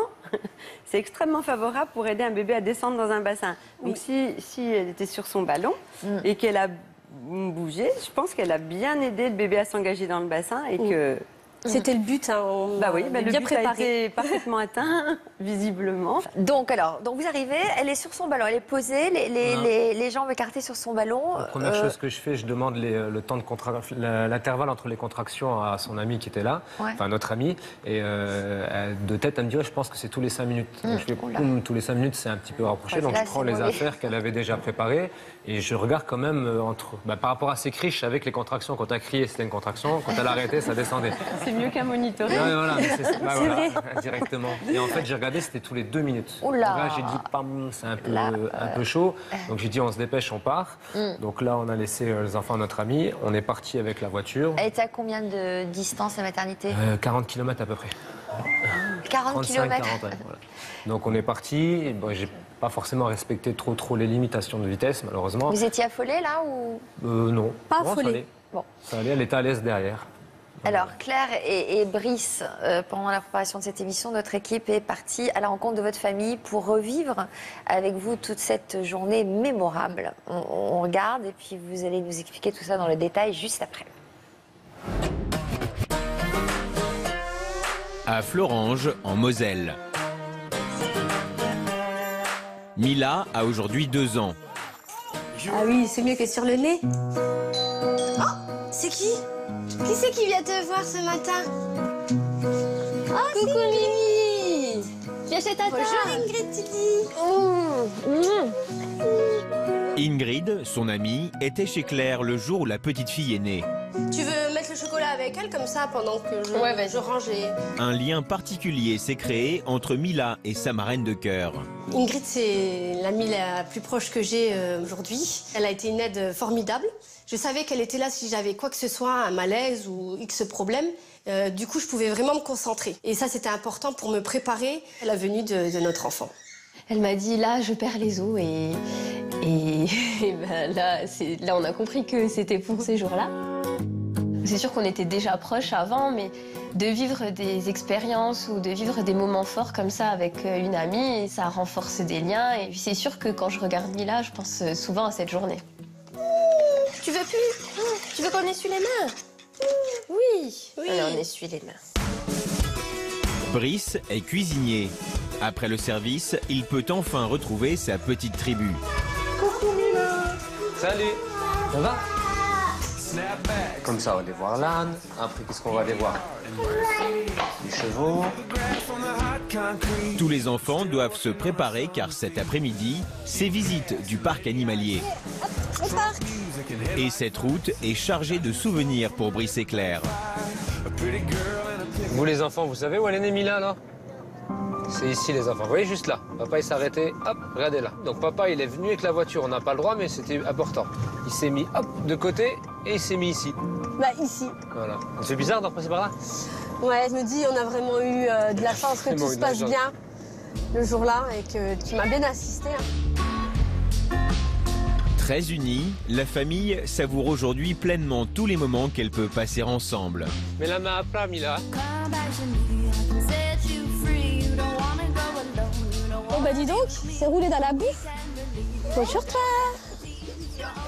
c'est extrêmement favorable pour aider un bébé à descendre dans un bassin. Donc, si elle était sur son ballon et qu'elle a bougé, je pense qu'elle a bien aidé le bébé à s'engager dans le bassin et que... C'était le but, hein, on Bah oui, avait le bien but préparé. a été parfaitement atteint, visiblement. Donc vous arrivez, elle est sur son ballon, elle est posée, les jambes écartées sur son ballon. La première chose que je fais, je demande le temps de l'intervalle entre les contractions à son ami qui était là, Ouais. enfin notre ami, et de tête, elle me dit ouais, je pense que c'est tous les 5 minutes. Donc je fais tous les 5 minutes, c'est un petit peu rapproché, Ouais, donc là, je prends c'est les mauvais. affaires qu'elle avait déjà préparées et je regarde quand même par rapport à ses cris, je savais que les contractions, quand elle crié, c'était une contraction, quand elle arrêtait, ça descendait. C'est mieux qu'un monitoring. Ouais, voilà, mais voilà, directement. Et en fait, j'ai regardé, c'était tous les 2 minutes. Oula. Donc là, j'ai dit, pam, c'est un peu chaud. Donc j'ai dit, on se dépêche, on part. Donc là, on a laissé les enfants à notre ami. On est parti avec la voiture. Elle était à combien de distance, la maternité? 40 km à peu près. 40 35, km. 40, ouais, voilà. Donc on est parti. Bon, j'ai pas forcément respecté trop les limitations de vitesse, malheureusement. Vous étiez affolée là ou... Non. Pas Non, affolée. ça allait. Bon. Ça allait, elle était à l'aise derrière. Alors Claire et Brice, pendant la préparation de cette émission, notre équipe est partie à la rencontre de votre famille pour revivre avec vous toute cette journée mémorable. On regarde et puis vous allez nous expliquer tout ça dans le détail juste après. À Florange, en Moselle. Mila a aujourd'hui 2 ans. Ah oui, c'est mieux que sur le nez. C'est qui? Qui c'est qui vient te voir ce matin? Oh, coucou Mimi! Viens chez tata! Bonjour Ingrid, Titi! Ingrid, son amie, était chez Claire le jour où la petite fille est née. Tu veux mettre le chocolat avec elle comme ça pendant que je range et... Un lien particulier s'est créé entre Mila et sa marraine de cœur. Ingrid, c'est l'amie la plus proche que j'ai aujourd'hui. Elle a été une aide formidable. Je savais qu'elle était là si j'avais quoi que ce soit, un malaise ou X problème. Du coup, je pouvais vraiment me concentrer. Et ça, c'était important pour me préparer à la venue de notre enfant. Elle m'a dit là je perds les os et ben, là on a compris que c'était pour ces jours-là. C'est sûr qu'on était déjà proches avant, mais de vivre des expériences ou de vivre des moments forts comme ça avec une amie, ça renforce des liens. Et puis c'est sûr que quand je regarde Mila, je pense souvent à cette journée. Tu veux plus? Tu veux qu'on essuie les mains? Oui. Allez, on essuie les mains. Brice est cuisinier. Après le service, il peut enfin retrouver sa petite tribu. Coucou Mila. Salut, ça va? Comme ça, on va aller voir l'âne. Après, qu'est-ce qu'on va aller voir? Les chevaux. Tous les enfants doivent se préparer car cet après-midi, c'est visite du parc animalier. Et cette route est chargée de souvenirs pour Brice et Claire. Vous les enfants, vous savez où elle est née, Mila, là? C'est ici, les enfants. Vous voyez, juste là. Papa, il s'est arrêté. Hop, regardez là. Donc papa, il est venu avec la voiture. On n'a pas le droit, mais c'était important. Il s'est mis, hop, de côté et il s'est mis ici. Bah, ici. Voilà. Ça fait bizarre d'en passer par là? Ouais, je me dis, on a vraiment eu de la chance que tout se passe bien le jour-là et que tu m'as bien assisté. Très unie, la famille savoure aujourd'hui pleinement tous les moments qu'elle peut passer ensemble. Mets la main à plat, Mila. Oh bah dis donc, c'est roulé dans la boue. Bonjour toi.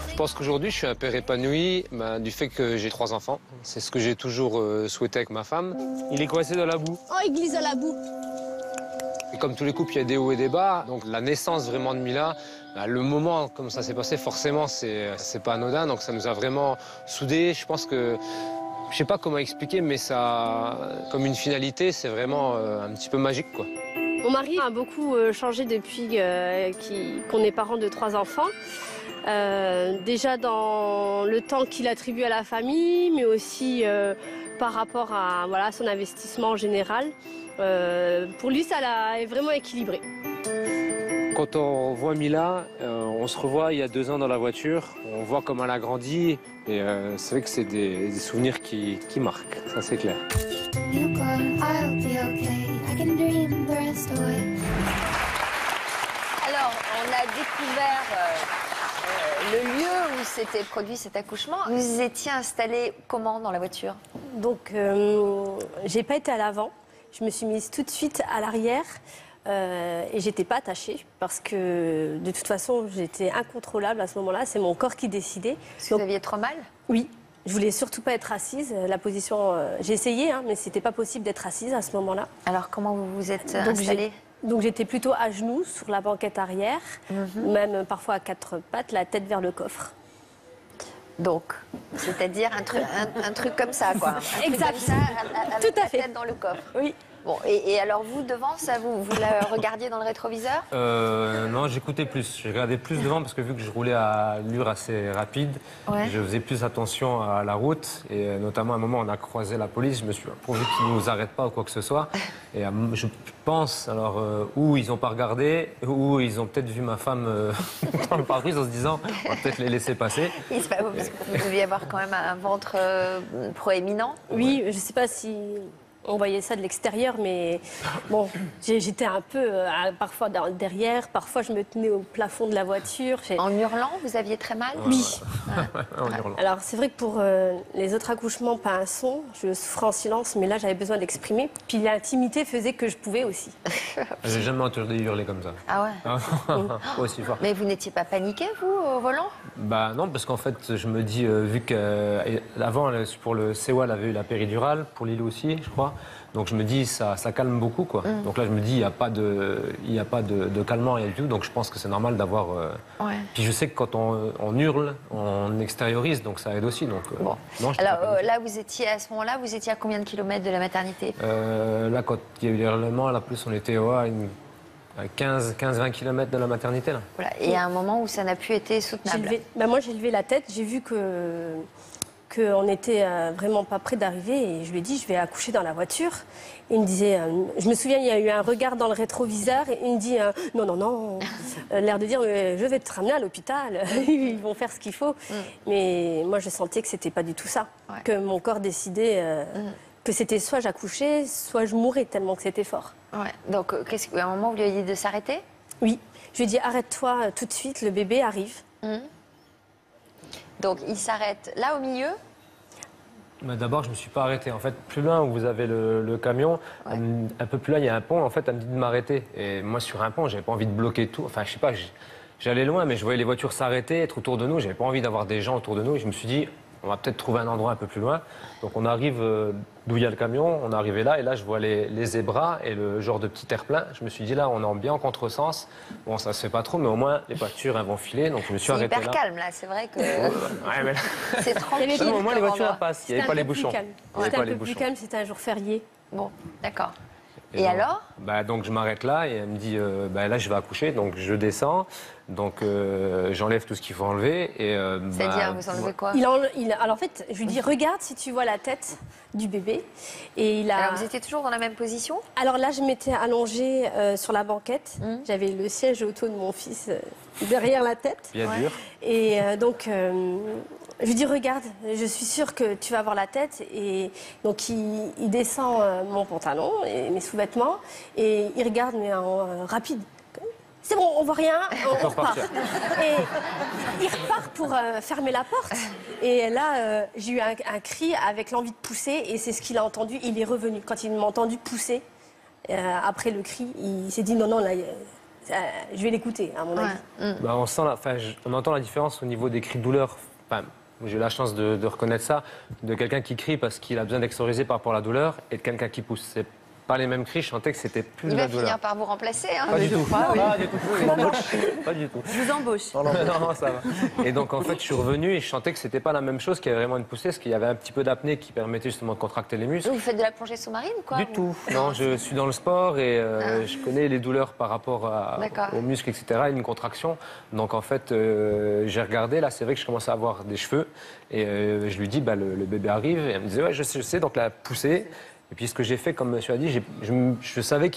Je pense qu'aujourd'hui, je suis un père épanoui du fait que j'ai 3 enfants. C'est ce que j'ai toujours souhaité avec ma femme. Il est coincé dans la boue. Oh, il glisse dans la boue. Et comme tous les couples, il y a des hauts et des bas. Donc la naissance vraiment de Mila Le moment, comme ça s'est passé, forcément, c'est pas anodin, donc ça nous a vraiment soudés. Je pense que, je sais pas comment expliquer, mais ça, comme une finalité, c'est vraiment un petit peu magique, quoi. Mon mari a beaucoup changé depuis qu'on est parents de 3 enfants. Déjà dans le temps qu'il attribue à la famille, mais aussi par rapport à voilà, son investissement en général. Pour lui, ça est vraiment équilibré. Quand on voit Mila, on se revoit il y a 2 ans dans la voiture, on voit comment elle a grandi, et c'est vrai que c'est des souvenirs qui marquent, ça c'est clair. Alors, on a découvert le lieu où s'était produit cet accouchement. Vous étiez installé comment dans la voiture? Donc, j'ai pas été à l'avant. Je me suis mise tout de suite à l'arrière et j'étais pas attachée parce que de toute façon, j'étais incontrôlable à ce moment-là. C'est mon corps qui décidait. Parce que vous aviez trop mal? Oui. Je voulais surtout pas être assise. La position, j'ai essayé, hein, mais c'était pas possible d'être assise à ce moment-là. Alors, comment vous vous êtes installée? Donc j'étais plutôt à genoux sur la banquette arrière, même parfois à 4 pattes, la tête vers le coffre. Donc, c'est-à-dire un truc comme ça, quoi. Exact. Comme ça, avec la tête dans le coffre. Oui. Bon, et alors vous, devant, ça, vous la regardiez dans le rétroviseur? Non, j'écoutais plus. Je regardais plus devant parce que vu que je roulais à allure assez rapide, je faisais plus attention à la route. Et notamment, à un moment, on a croisé la police. Je me suis dit, pourvu qu'ils ne nous arrêtent pas ou quoi que ce soit. Et je pense, alors, où ils n'ont pas regardé, ou ils ont peut-être vu ma femme dans le pare-brise en se disant, on va peut-être les laisser passer. Parce que vous deviez avoir quand même un ventre proéminent. Oui, je ne sais pas si on voyait ça de l'extérieur, mais bon, j'étais un peu parfois derrière, parfois je me tenais au plafond de la voiture. En hurlant, vous aviez très mal? Oui. En hurlant. Alors c'est vrai que pour les autres accouchements, pas un son, je souffrais en silence, mais là j'avais besoin d'exprimer. Puis l'intimité faisait que je pouvais aussi. J'ai jamais entendu hurler comme ça. Ah ouais? Pas aussi fort. Mais vous n'étiez pas paniqué, vous, au volant? Bah non, parce qu'en fait, je me dis, vu qu'avant, pour le Sewa, elle avait eu la péridurale, pour Lilou aussi, je crois. Donc je me dis, ça calme beaucoup, quoi. Donc là, je me dis, il n'y a pas de calmant, rien du tout. Donc je pense que c'est normal d'avoir... Puis je sais que quand on hurle, on extériorise, donc ça aide aussi. Donc, bon. Non, alors là, vous étiez à ce moment-là, vous étiez à combien de kilomètres de la maternité? Là, quand il y a eu les hurlements, là, plus on était à 15-20 km de la maternité. Là. Voilà. Et à un moment où ça n'a plus été soutenable. Moi, j'ai levé la tête, j'ai vu qu'on n'était vraiment pas près d'arriver et je lui ai dit, je vais accoucher dans la voiture. Et il me disait, je me souviens, il y a eu un regard dans le rétroviseur et il me dit, non, l'air de dire, je vais te ramener à l'hôpital, ils vont faire ce qu'il faut. Mais moi, je sentais que c'était pas du tout ça, que mon corps décidait que c'était soit j'accouchais, soit je mourais tellement que c'était fort. Ouais. Donc, à un moment, vous lui avez dit de s'arrêter? Oui. Je lui ai dit, arrête-toi tout de suite, le bébé arrive. Donc, il s'arrête là, au milieu? D'abord, je ne me suis pas arrêté. En fait, plus loin où vous avez le camion, un peu plus loin, il y a un pont. En fait, elle me dit de m'arrêter. Et moi, sur un pont, j'avais pas envie de bloquer tout. Enfin, je sais pas, j'allais loin, mais je voyais les voitures s'arrêter, être autour de nous. J'avais pas envie d'avoir des gens autour de nous. Et je me suis dit, on va peut-être trouver un endroit un peu plus loin. Donc, on arrive d'où il y a le camion. On est arrivé là, et là, je vois les zébras et le genre de petit terre-plein. Je me suis dit, là, on est bien en contresens. Bon, ça se fait pas trop, mais au moins, les voitures, elles vont filer. Donc, je me suis arrêté là. C'est hyper calme, là. C'est vrai que... Ouais, c'est tranquille. Au moins, les voitures, elles passent. Il n'y avait pas les bouchons. C'était un peu plus calme, c'était un jour férié. Bon, d'accord. Et alors? Donc je m'arrête là et elle me dit là je vais accoucher, donc je descends, donc j'enlève tout ce qu'il faut enlever. C'est-à-dire vous enlevez quoi? Alors en fait je lui dis regarde si tu vois la tête du bébé. Et alors vous étiez toujours dans la même position? Alors là je m'étais allongée sur la banquette, j'avais le siège auto de mon fils derrière la tête. Bien dur. Et donc je lui dis regarde, je suis sûre que tu vas avoir la tête. Et donc il descend mon pantalon et mes sous-vêtements et il regarde mais en rapide. C'est bon, on voit rien, on repart. Et il repart pour fermer la porte. Et là, j'ai eu un cri avec l'envie de pousser et c'est ce qu'il a entendu. Il est revenu. Quand il m'a entendu pousser, après le cri, il s'est dit non, là, je vais l'écouter, à mon avis. On entend la différence au niveau des cris de douleur. Enfin, j'ai eu la chance de reconnaître ça, de quelqu'un qui crie parce qu'il a besoin d'extérioriser par rapport à la douleur et de quelqu'un qui pousse. C'est pas les mêmes cris, je sentais que c'était plus Il de la va douleur. finir par vous remplacer. Hein. Pas du tout. Pas du tout. Pas du tout. Je vous embauche. Non, ça va. Et donc en fait, je suis revenu et je sentais que c'était pas la même chose, qu'il y avait vraiment une poussée, parce qu'il y avait un petit peu d'apnée qui permettait justement de contracter les muscles. Vous faites de la plongée sous-marine, quoi? Du tout. Non, je suis dans le sport et je connais les douleurs par rapport aux muscles, etc. Une contraction. Donc en fait, j'ai regardé. Là, c'est vrai que je commençais à avoir des cheveux et je lui dis, le bébé arrive. Et elle me disait, ouais, je sais. Donc la poussée. Et puis ce que j'ai fait, comme monsieur a dit, je savais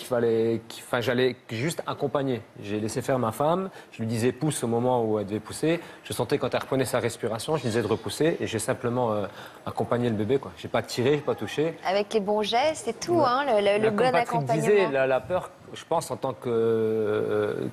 j'allais juste accompagner. J'ai laissé faire ma femme, je lui disais pousse au moment où elle devait pousser. Je sentais quand elle reprenait sa respiration, je disais de repousser et j'ai simplement accompagné le bébé. Je n'ai pas tiré, je n'ai pas touché. Avec les bons gestes et tout, hein, le bon accompagnement. Disait, la peur, je pense, en tant que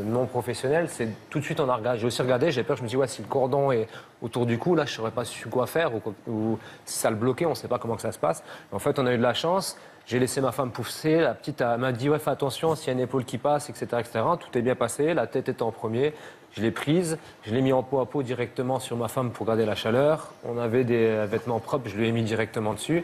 non professionnel, c'est tout de suite on a regardé. J'ai aussi regardé, j'ai peur, je me dis, ouais, si le cordon est autour du cou, là, je ne saurais pas su quoi faire ou si ça le bloquait, on ne sait pas comment que ça se passe. En fait, on a eu de la chance. J'ai laissé ma femme pousser. La petite m'a dit, ouais, fais attention, s'il y a une épaule qui passe, etc., etc. Tout est bien passé. La tête était en premier. Je l'ai prise. Je l'ai mis en peau à peau directement sur ma femme pour garder la chaleur. On avait des vêtements propres. Je lui ai mis directement dessus.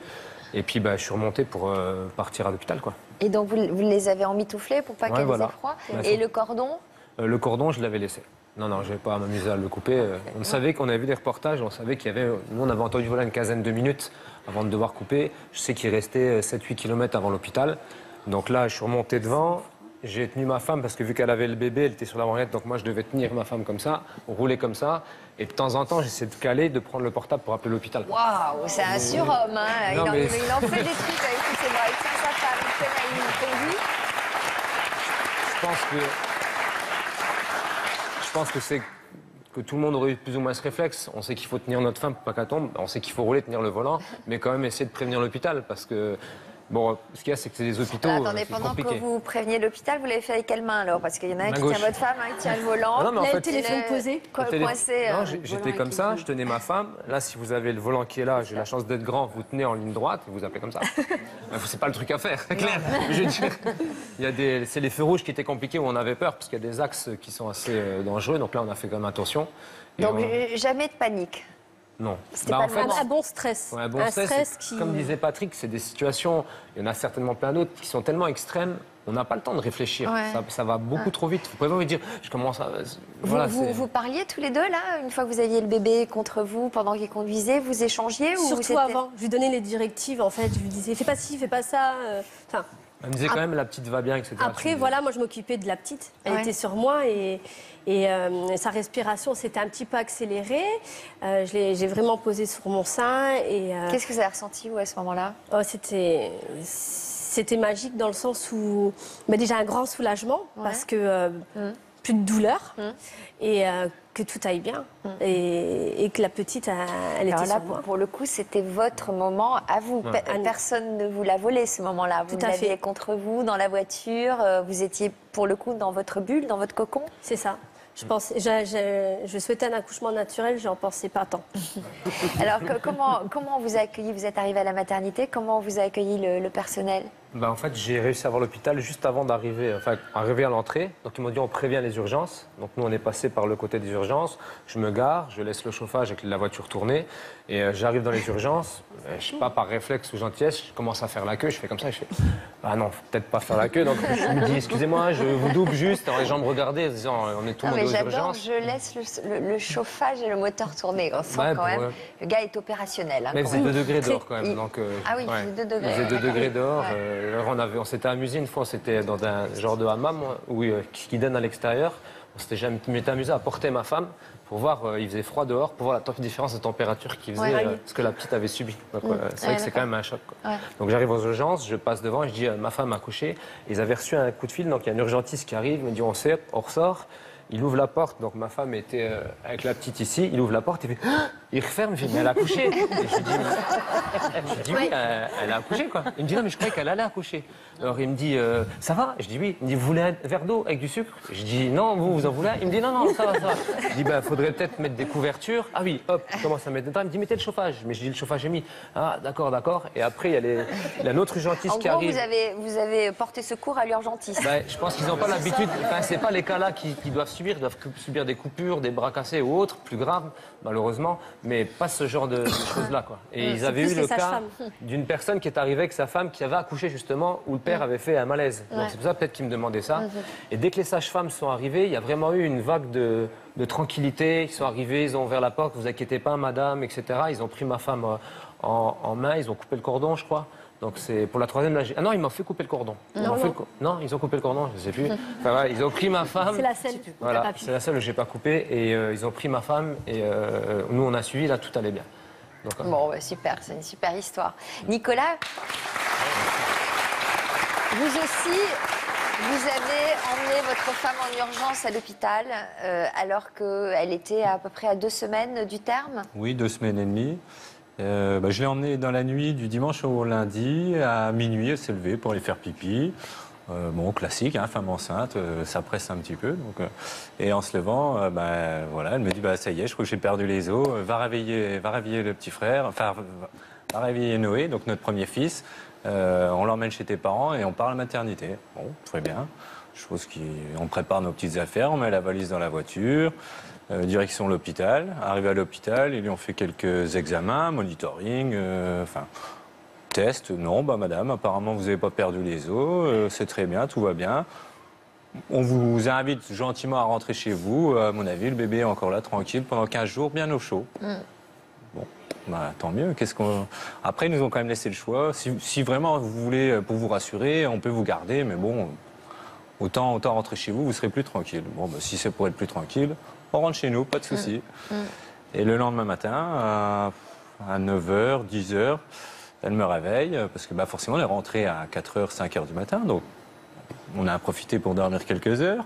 Et puis, je suis remonté pour partir à l'hôpital, quoi. Et donc, vous les avez emmitouflés pour pas qu'elles aient froid. Et le cordon? Le cordon, je l'avais laissé. Non, je ne vais pas m'amuser à le couper. On savait qu'on avait vu des reportages, on savait qu'il y avait... Nous, on avait entendu voilà une quinzaine de minutes avant de devoir couper. Je sais qu'il restait 7-8 km avant l'hôpital. Donc là, je suis remonté devant. J'ai tenu ma femme parce que vu qu'elle avait le bébé, elle était sur la banquette. Donc moi, je devais tenir ma femme comme ça, rouler comme ça. Et de temps en temps, j'essaie de caler, de prendre le portable pour appeler l'hôpital. Waouh, c'est un surhomme. Hein. Il en fait des trucs avec tous ses bras. Il tient sa femme, il conduit. Je pense que c'est que tout le monde aurait eu plus ou moins ce réflexe. On sait qu'il faut tenir notre femme pour pas qu'elle tombe. On sait qu'il faut rouler, tenir le volant, mais quand même essayer de prévenir l'hôpital parce que bon, ce qu'il y a, c'est que c'est des hôpitaux. Alors, attendez, pendant que vous préveniez l'hôpital, vous l'avez fait avec quelle main alors? Parce qu'il y en a un qui tient votre femme, un qui tient le volant. Non, mais en fait, le téléphone posé. Coincé. Non, j'étais comme ça, je tenais ma femme. Là, si vous avez le volant qui est là, j'ai la chance d'être grand, vous tenez en ligne droite et vous appelez comme ça. C'est pas le truc à faire, c'est clair. Je veux dire, c'est les feux rouges qui étaient compliqués où on avait peur parce qu'il y a des axes qui sont assez dangereux. Donc là, on a fait quand même attention. Donc jamais de panique. Non. En fait, un bon stress. Ouais, un bon stress qui... Comme disait Patrick, c'est des situations, il y en a certainement plein d'autres qui sont tellement extrêmes, on n'a pas le temps de réfléchir. Ouais. Ça va beaucoup trop vite. Vous pouvez pas vous dire, je commence à... Voilà, vous parliez tous les deux, là, une fois que vous aviez le bébé contre vous, pendant qu'il conduisait, vous échangiez Surtout avant. Je lui donnais les directives, en fait. Je lui disais, fais pas ci, fais pas ça. Elle me disait quand même, la petite va bien, etc. Après, voilà, moi, je m'occupais de la petite. Elle était sur moi et sa respiration s'était un petit peu accélérée. J'ai vraiment posé sur mon sein. Qu'est-ce que vous avez ressenti, vous, à ce moment-là? C'était magique dans le sens où... déjà, un grand soulagement, parce que plus de douleur et que tout aille bien. Et que la petite, elle était sur moi. Pour le coup, c'était votre moment à vous. Personne ne vous l'a volé, ce moment-là. Vous l'aviez contre vous, dans la voiture. Vous étiez, pour le coup, dans votre bulle, dans votre cocon. C'est ça. Je souhaitais un accouchement naturel, j'en pensais pas tant. Alors, comment on vous a accueilli? Vous êtes arrivé à la maternité, comment on vous a accueilli le personnel? En fait, j'ai réussi à voir l'hôpital juste avant d'arriver, arriver à l'entrée. Donc, ils m'ont dit, on prévient les urgences. Donc, nous, on est passé par le côté des urgences. Je me gare, je laisse le chauffage avec la voiture tournée. Et j'arrive dans les urgences. Je sais pas, par réflexe ou gentillesse, je commence à faire la queue. Je fais comme ça, je fais, ah non, faut peut-être pas faire la queue. Donc, je me dis, excusez-moi, je vous double juste. Alors, les gens me regardaient en disant, on est tout le monde aux urgences. Je laisse le chauffage et le moteur tourner. On sent quand même, le gars est opérationnel. Hein, mais il faisait 2 degrés dehors quand même. Donc, ah oui, il faisait 2 degrés. Il faisait 2 degrés dehors. On s'était amusé une fois, c'était dans un genre de hammam qui donne à l'extérieur. Je m'étais amusé à porter ma femme pour voir, il faisait froid dehors, pour voir la différence de température qu'il faisait, ce que la petite avait subi. C'est vrai que c'est quand même un choc. Donc j'arrive aux urgences, je passe devant et je dis, ma femme a accouché. Ils avaient reçu un coup de fil, donc il y a un urgentiste qui arrive, il me dit, on ressort. Il ouvre la porte, donc ma femme était avec la petite ici, il ouvre la porte, il referme, il dit, mais elle a accouché. Et je dis, oui, elle a accouché, quoi. Il me dit, non, mais je croyais qu'elle allait accoucher. Alors il me dit, ça va? Je dis, oui. Il me dit, vous voulez un verre d'eau avec du sucre? Je dis, non, vous en voulez un? Il me dit, non, ça va. Je dis, faudrait peut-être mettre des couvertures. Ah oui, hop, je commence à mettre dedans. Il me dit, mettez le chauffage. Mais je dis, le chauffage est mis. Ah, d'accord. Et après, il y a un autre urgentiste qui arrive. Vous avez porté secours à l'urgentiste. Je pense qu'ils n'ont pas l'habitude, c'est pas les cas-là qui doivent subir. Ils doivent subir des coupures, des bras cassés ou autres, plus graves, malheureusement, mais pas ce genre de choses-là, quoi. Et ils avaient eu le cas d'une personne qui est arrivée avec sa femme qui avait accouché, justement, où le père avait fait un malaise. Donc c'est pour ça peut-être qu'ils me demandaient ça. Et dès que les sages-femmes sont arrivées, il y a vraiment eu une vague de tranquillité. Ils sont arrivés, ils ont ouvert la porte, vous inquiétez pas, madame, etc. Ils ont pris ma femme en main, ils ont coupé le cordon, je crois. Donc c'est pour la 3e lagée. Ah non, ils m'ont fait couper le cordon. Non, ils ont coupé le cordon, je ne sais plus. Enfin, voilà, ils ont pris ma femme. C'est la seule. Voilà, c'est la seule où j'ai pas coupé. Et ils ont pris ma femme et nous on a suivi, là tout allait bien. Donc, bon, bah, super, c'est une super histoire. Nicolas, vous aussi, vous avez emmené votre femme en urgence à l'hôpital alors qu'elle était à peu près à 2 semaines du terme. Oui, 2 semaines et demie. Je l'ai emmenée dans la nuit du dimanche au lundi. À minuit, elle s'est levée pour aller faire pipi. Bon, classique, hein, femme enceinte, ça presse un petit peu. Donc, et en se levant, voilà, elle me dit ça y est, je crois que j'ai perdu les os. Va réveiller le petit frère, enfin, va réveiller Noé, donc notre premier fils. On l'emmène chez tes parents et on part à la maternité. Bon, très bien. Je suppose qu'on prépare nos petites affaires, on met la valise dans la voiture. Direction l'hôpital. Arrivé à l'hôpital, ils lui ont fait quelques examens, monitoring, test. Non, madame, apparemment vous n'avez pas perdu les os, c'est très bien, tout va bien. On vous invite gentiment à rentrer chez vous. À mon avis, le bébé est encore là, tranquille, pendant 15 jours, bien au chaud. Bon, tant mieux. Après, ils nous ont quand même laissé le choix. Si vraiment vous voulez, pour vous rassurer, on peut vous garder, mais bon, autant rentrer chez vous, vous serez plus tranquille. Bon, si c'est pour être plus tranquille, on rentre chez nous, pas de souci. Et le lendemain matin, à 9h, 10h, elle me réveille, parce que forcément, elle est rentrée à 4h, 5h du matin, donc on a profité pour dormir quelques heures.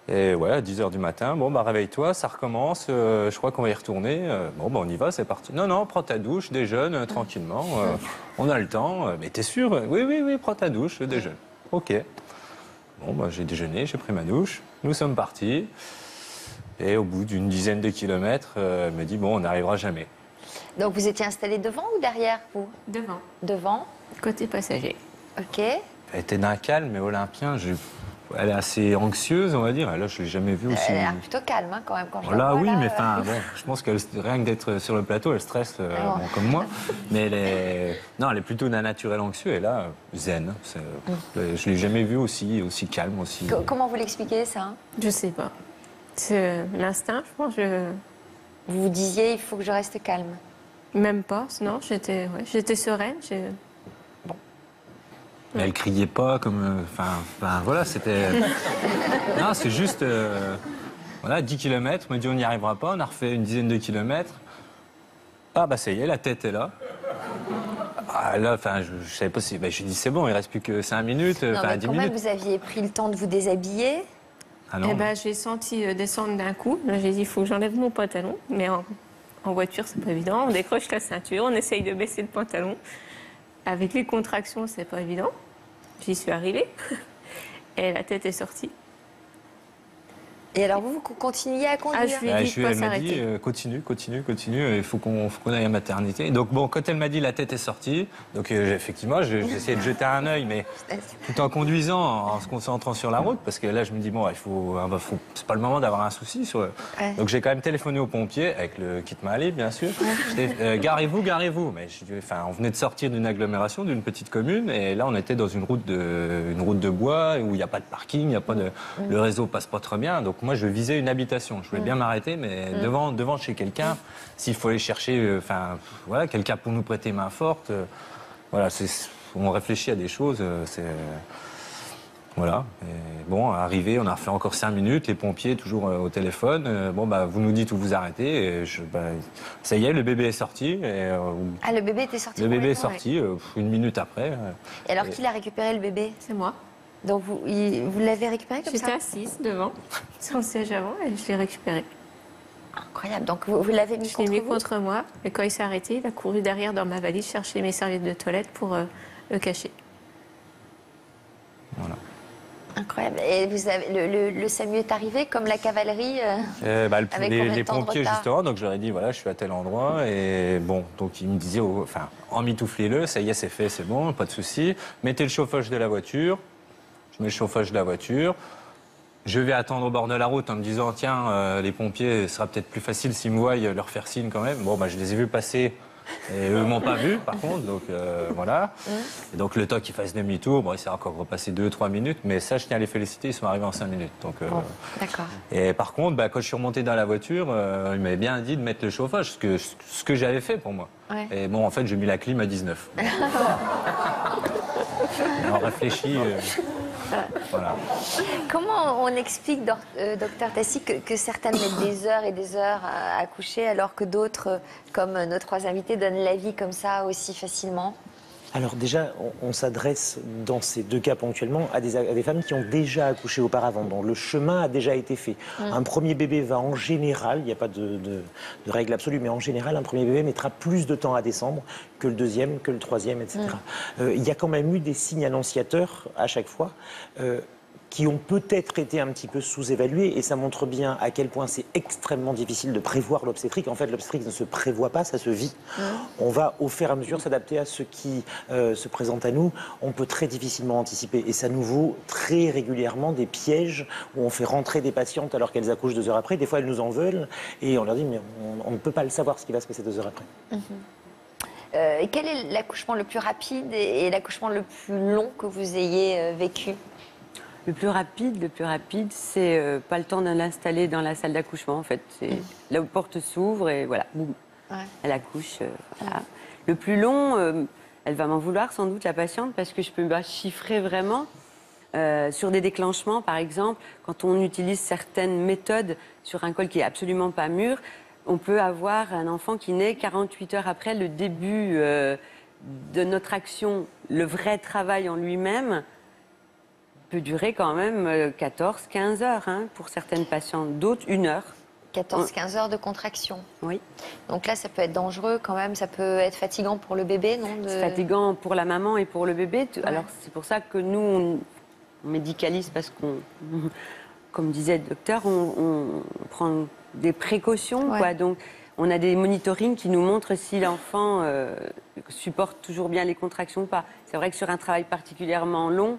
Et ouais, à 10h du matin, réveille-toi, ça recommence, je crois qu'on va y retourner. On y va, c'est parti. Non, prends ta douche, déjeune tranquillement, on a le temps. Mais t'es sûr? Oui, prends ta douche, déjeune. Ok. Bon, j'ai déjeuné, j'ai pris ma douche, nous sommes partis. Et au bout d'une dizaine de kilomètres, elle me dit, on n'arrivera jamais. Donc vous étiez installé devant ou derrière, vous? Devant. Devant. Côté passager. Ok. Elle était d'un calme, mais olympien. Elle est assez anxieuse, on va dire. Là, je ne l'ai jamais vue aussi. Elle a l'air plutôt calme, hein, quand même. Quand je la là, vois, oui, là, mais je pense que rien que d'être sur le plateau, elle stresse comme moi. Mais elle est plutôt d'un naturel anxieux. Et là, zen. Je ne l'ai jamais vue aussi calme. Comment vous l'expliquez, ça? Je ne sais pas. C'est l'instinct, je pense. Vous vous disiez, il faut que je reste calme? Même pas, non, j'étais sereine. Bon. Mais elle criait pas comme... voilà, c'était... Non, c'est juste... 10 km, on m'a dit on n'y arrivera pas, on a refait une dizaine de kilomètres. Ah ça y est, la tête est là. Là, je savais pas si... je dis c'est bon, il reste plus que 5 minutes, 10 minutes. Quand même, vous aviez pris le temps de vous déshabiller? J'ai senti descendre d'un coup. J'ai dit, il faut que j'enlève mon pantalon. Mais en voiture, c'est pas évident. On décroche la ceinture, on essaye de baisser le pantalon. Avec les contractions, c'est pas évident. J'y suis arrivée. Et la tête est sortie. Et alors vous continuiez à conduire? Je lui ai dit de pas s'arrêter. Elle m'a dit, continue, il faut qu'on aille à la maternité. Donc quand elle m'a dit la tête est sortie, donc effectivement, j'ai essayé de jeter un œil, mais tout en conduisant, en se concentrant sur la route, parce que là je me dis, c'est pas le moment d'avoir un souci. Donc j'ai quand même téléphoné aux pompiers, avec le kit Mali, bien sûr. Garez-vous. Mais on venait de sortir d'une agglomération, d'une petite commune, et là on était dans une route de bois, où il n'y a pas de parking, le réseau passe pas très bien. Donc moi, je visais une habitation. Je voulais bien m'arrêter, mais devant chez quelqu'un, s'il faut aller chercher, quelqu'un pour nous prêter main forte, on réfléchit à des choses. Voilà. Et arrivé, on a refait encore 5 minutes. Les pompiers toujours au téléphone. Vous nous dites où vous arrêtez. Et ça y est, le bébé est sorti. Le bébé était sorti. Le bébé est sorti 1 minute après. Et alors, qui l'a récupéré, le bébé? C'est moi. Donc vous l'avez récupéré comme ça? J'étais assise devant, sur le siège avant, et je l'ai récupéré. Incroyable. Donc vous l'avez mis contre vous? Je l'ai mis contre moi. Et quand il s'est arrêté, il a couru derrière dans ma valise chercher mes serviettes de toilette pour le cacher. Voilà. Incroyable. Et vous avez, le SAMU est arrivé comme la cavalerie les pompiers, justement. Donc je leur ai dit, voilà, je suis à tel endroit. Et donc ils me disaient, emmitouflez-le, ça y est, c'est fait, c'est bon, pas de souci. Mettez le chauffage de la voiture. Je mets le chauffage de la voiture. Je vais attendre au bord de la route en me disant, tiens, les pompiers, ce sera peut-être plus facile s'ils me voient, leur faire signe quand même. Bon, bah, je les ai vus passer. Et eux ne m'ont pas vu, par contre, donc voilà. Et donc le temps qu'ils fassent demi-tour, bon, il s'est encore repassé 2-3 minutes, mais ça, je tiens à les féliciter, ils sont arrivés en 5 minutes. Donc, D'accord. Et par contre, bah, quand je suis remonté dans la voiture, il m'avait bien dit de mettre le chauffage, ce que j'avais fait pour moi. Ouais. Et bon, en fait, j'ai mis la clim à 19. On réfléchit. Voilà. Comment on explique, docteur Tassi, que certaines mettent des heures et des heures à accoucher, alors que d'autres, comme nos 3 invités, donnent la vie comme ça aussi facilement? Alors déjà, on s'adresse dans ces 2 cas ponctuellement à des femmes qui ont déjà accouché auparavant, dont le chemin a déjà été fait. Un premier bébé va en général, il n'y a pas de règle absolue, mais en général, un premier bébé mettra plus de temps à descendre que le deuxième, que le troisième, etc. Il y a quand même eu des signes annonciateurs à chaque fois qui ont peut-être été un petit peu sous-évalués, et ça montre bien à quel point c'est extrêmement difficile de prévoir l'obstétrique. En fait, l'obstétrique ne se prévoit pas, ça se vit. On va au fur et à mesure s'adapter à ce qui se présente à nous. On peut très difficilement anticiper, et ça nous vaut très régulièrement des pièges où on fait rentrer des patientes alors qu'elles accouchent 2 heures après. Des fois, elles nous en veulent, et on leur dit, mais on ne peut pas le savoir ce qui va se passer 2 heures après. Quel est l'accouchement le plus rapide et l'accouchement le plus long que vous ayez vécu? Le plus rapide, c'est pas le temps de l'installer dans la salle d'accouchement, en fait. La porte s'ouvre et voilà, boum, elle accouche. Voilà. Le plus long, elle va m'en vouloir sans doute, la patiente, parce que je peux chiffrer vraiment sur des déclenchements, par exemple, quand on utilise certaines méthodes sur un col qui est absolument pas mûr, on peut avoir un enfant qui naît 48 heures après le début de notre action. Le vrai travail en lui-même peut durer quand même 14-15 heures pour certaines patientes, d'autres 1 heure. 14-15 heures de contraction. Oui. Donc là, ça peut être dangereux quand même, ça peut être fatigant pour le bébé, non? C'est fatigant pour la maman et pour le bébé. Alors c'est pour ça que nous, on médicalise, parce qu'on, comme disait le docteur, on prend des précautions, quoi. Donc on a des monitorings qui nous montrent si l'enfant supporte toujours bien les contractions ou pas. C'est vrai que sur un travail particulièrement long,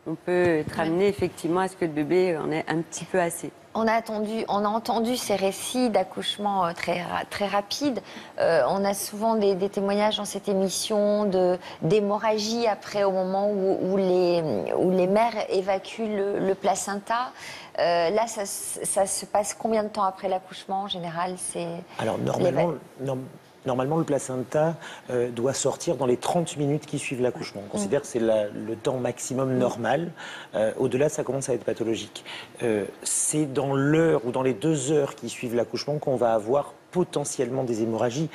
on peut être amené effectivement à ce que le bébé en ait un petit peu assez. On a entendu ces récits d'accouchement très rapides. On a souvent des témoignages dans cette émission d'hémorragie après, au moment où les mères évacuent le placenta. Là, ça se passe combien de temps après l'accouchement en général? Alors normalement, le placenta doit sortir dans les 30 minutes qui suivent l'accouchement. On considère que c'est le temps maximum normal. Au-delà, ça commence à être pathologique. C'est dans l'heure ou dans les 2 heures qui suivent l'accouchement qu'on va avoir potentiellement des hémorragies.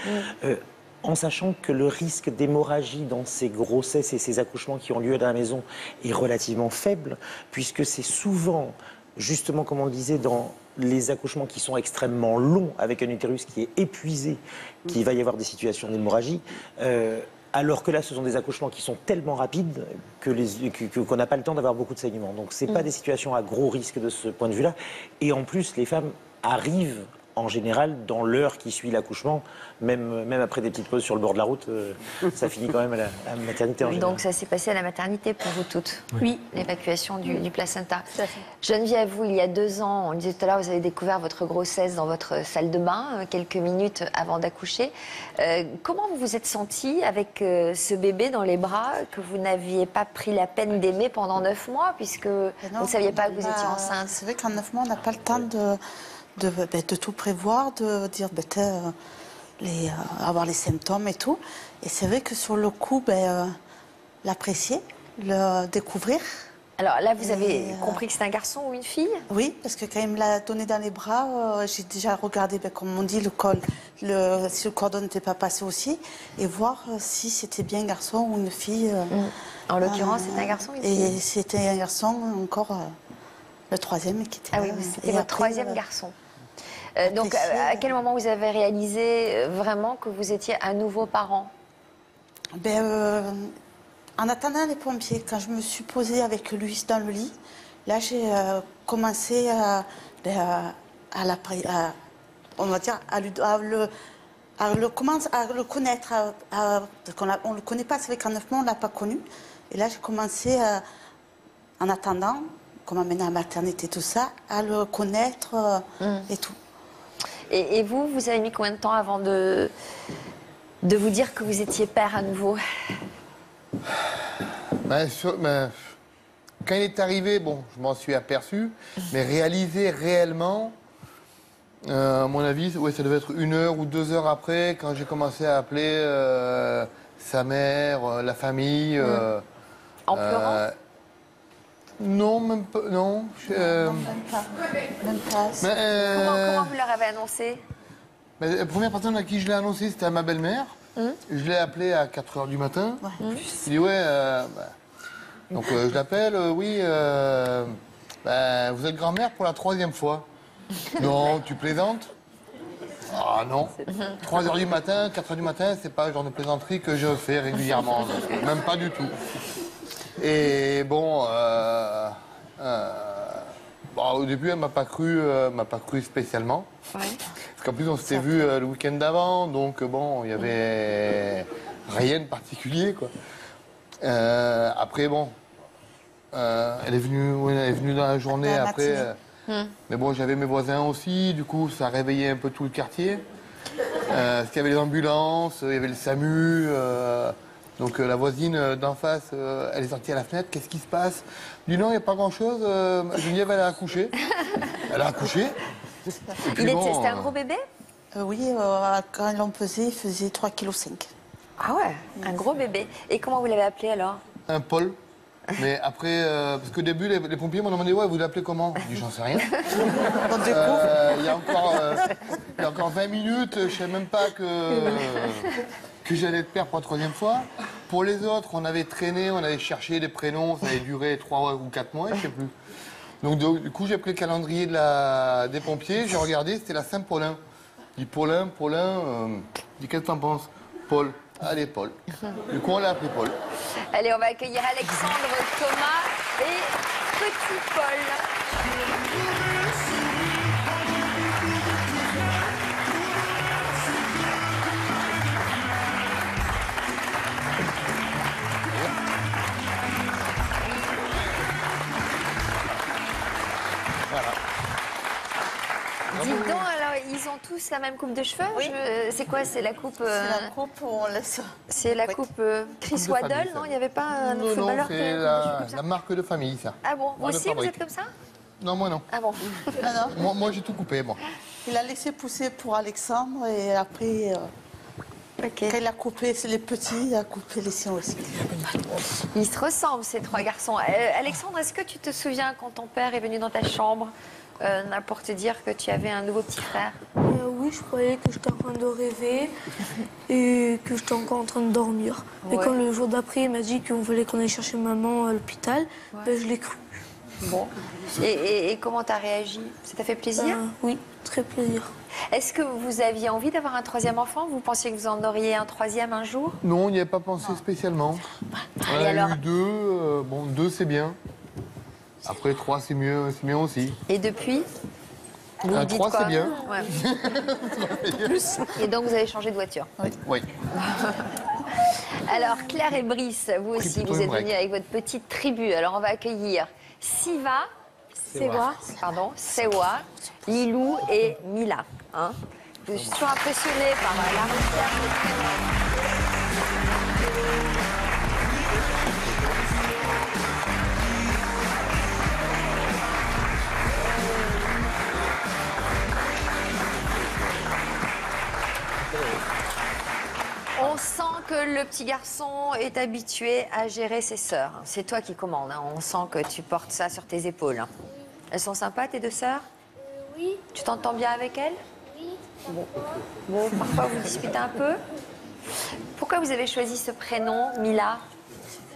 En sachant que le risque d'hémorragie dans ces grossesses et ces accouchements qui ont lieu à la maison est relativement faible, puisque c'est souvent, justement comme on le disait, dans les accouchements qui sont extrêmement longs, avec un utérus qui est épuisé, qu'il va y avoir des situations d'hémorragie, alors que là, ce sont des accouchements qui sont tellement rapides qu'on n'a pas le temps d'avoir beaucoup de saignements. Donc, ce n'est pas des situations à gros risque de ce point de vue-là. Et en plus, les femmes arrivent en général dans l'heure qui suit l'accouchement, même après des petites pauses sur le bord de la route, ça finit quand même à la maternité en général. Donc ça s'est passé à la maternité pour vous toutes? Oui. L'évacuation du placenta. Geneviève, vous, il y a 2 ans, on le disait tout à l'heure, vous avez découvert votre grossesse dans votre salle de bain, quelques minutes avant d'accoucher. Comment vous vous êtes sentie avec ce bébé dans les bras que vous n'aviez pas pris la peine d'aimer pendant 9 mois, puisque vous ne saviez pas que vous étiez enceinte? C'est vrai qu'en 9 mois, on n'a pas le temps de tout prévoir, de dire avoir les symptômes et tout. Et c'est vrai que sur le coup, l'apprécier, le découvrir. Alors là, vous avez compris que c'est un garçon ou une fille? Oui, parce que quand il me l'a donné dans les bras, j'ai déjà regardé, comme on dit, le col, si le cordon n'était pas passé aussi, et voir si c'était bien un garçon ou une fille. En l'occurrence, c'est un garçon ou une fille? Et c'était un garçon, encore le 3e qui était là. Ah oui, c'était votre 3e garçon. Donc, à quel moment vous avez réalisé vraiment que vous étiez un nouveau parent? En attendant les pompiers, quand je me suis posée avec lui dans le lit, là j'ai commencé à le connaître. On ne le connaît pas, c'est vrai qu'en 9 mois on ne l'a pas connu. Et là j'ai commencé, en attendant, qu'on m'amène à la maternité, tout ça, à le connaître et tout. Et vous avez mis combien de temps avant de vous dire que vous étiez père à nouveau? Quand il est arrivé, bon, je m'en suis aperçu, mais réaliser réellement, à mon avis, ouais, ça devait être 1 heure ou 2 heures après, quand j'ai commencé à appeler sa mère, la famille. En pleurant? Non, même pas. Non. Même pas. Comment vous leur avez annoncé? La première personne à qui je l'ai annoncé, c'était à ma belle-mère. Je l'ai appelée à 4 h du matin. Je dis ouais. Donc je l'appelle, oui. Vous êtes grand-mère pour la 3e fois. Non, tu plaisantes? Ah non. 3 h du matin, 4 h du matin, c'est pas le genre de plaisanterie que je fais régulièrement. Donc, même pas du tout. Et bon, au début, elle m'a pas cru spécialement. Ouais. Parce qu'en plus, on s'était vu le week-end d'avant, donc bon, il y avait rien de particulier, quoi. Après, bon, elle est venue dans la journée après. Mais bon, j'avais mes voisins aussi, du coup, ça réveillait un peu tout le quartier. Parce qu'il y avait les ambulances, il y avait le SAMU. Donc la voisine d'en face, elle est sortie à la fenêtre. Qu'est-ce qui se passe? Je dis non, il n'y a pas grand-chose. Geneviève, elle a accouché. Elle a accouché. C'était un gros bébé? Oui, quand ils l'ont pesé, il faisait 3,5 kg. Ah ouais, un gros bébé. Et comment vous l'avez appelé alors? Un Paul. Mais après, parce qu'au début, les pompiers m'ont demandé ouais, vous l'appelez comment? Je dis j'en sais rien. Il y a encore 20 minutes, je ne savais même pas que j'allais être père pour la 3e fois. Pour les autres, on avait traîné, on avait cherché des prénoms, ça avait duré 3 ou 4 mois, je ne sais plus. Donc du coup, j'ai pris le calendrier des pompiers, j'ai regardé, c'était la Saint-Paulin. Je dis Paulin, je dis qu'est-ce que t'en penses? Paul. Allez, Paul. Du coup, on l'a appelé Paul. Allez, on va accueillir Alexandre, Thomas et petit Paul. Dites donc, alors, ils ont tous la même coupe de cheveux? Oui. C'est quoi? C'est la coupe... C'est la coupe où on laisse... C'est la coupe Chris Waddle, non? Il n'y avait pas un autre footballeur qui c'est avait la marque de famille, ça. Ah bon? Vous Moi, aussi, vous êtes comme ça? Non, moi non. Ah bon? Moi, j'ai tout coupé, moi. Il a laissé pousser pour Alexandre et après, quand il a coupé les petits, il a coupé les siens aussi. Ils se ressemblent, ces 3 garçons. Alexandre, est-ce que tu te souviens quand ton père est venu dans ta chambre pour te dire que tu avais un nouveau petit frère? Oui, je croyais que j'étais en train de rêver et que j'étais encore en train de dormir. Ouais. Et quand le jour d'après, il m'a dit qu'on voulait qu'on aille chercher maman à l'hôpital, je l'ai cru. Bon. Et comment t'as réagi? Ça t'a fait plaisir? Oui, très plaisir. Est-ce que vous aviez envie d'avoir un 3e enfant? Vous pensiez que vous en auriez un 3e un jour? Non, on n'y avait pas pensé spécialement. On a eu 2, 2 c'est bien. Après 3 c'est mieux aussi. Et depuis? Un 3 c'est bien. Ouais. Et donc vous avez changé de voiture? Oui. Alors Claire et Brice, vous aussi, vous êtes venus avec votre petite tribu. Alors on va accueillir Sewa, Lilou et Mila. Hein, je suis toujours impressionnée par la recherche de prénoms. On sent que le petit garçon est habitué à gérer ses sœurs. C'est toi qui commandes, hein. On sent que tu portes ça sur tes épaules. Hein. Elles sont sympas, tes 2 sœurs? Oui. Tu t'entends bien avec elles? Oui. Bon, parfois vous disputez un peu. Pourquoi vous avez choisi ce prénom, Mila?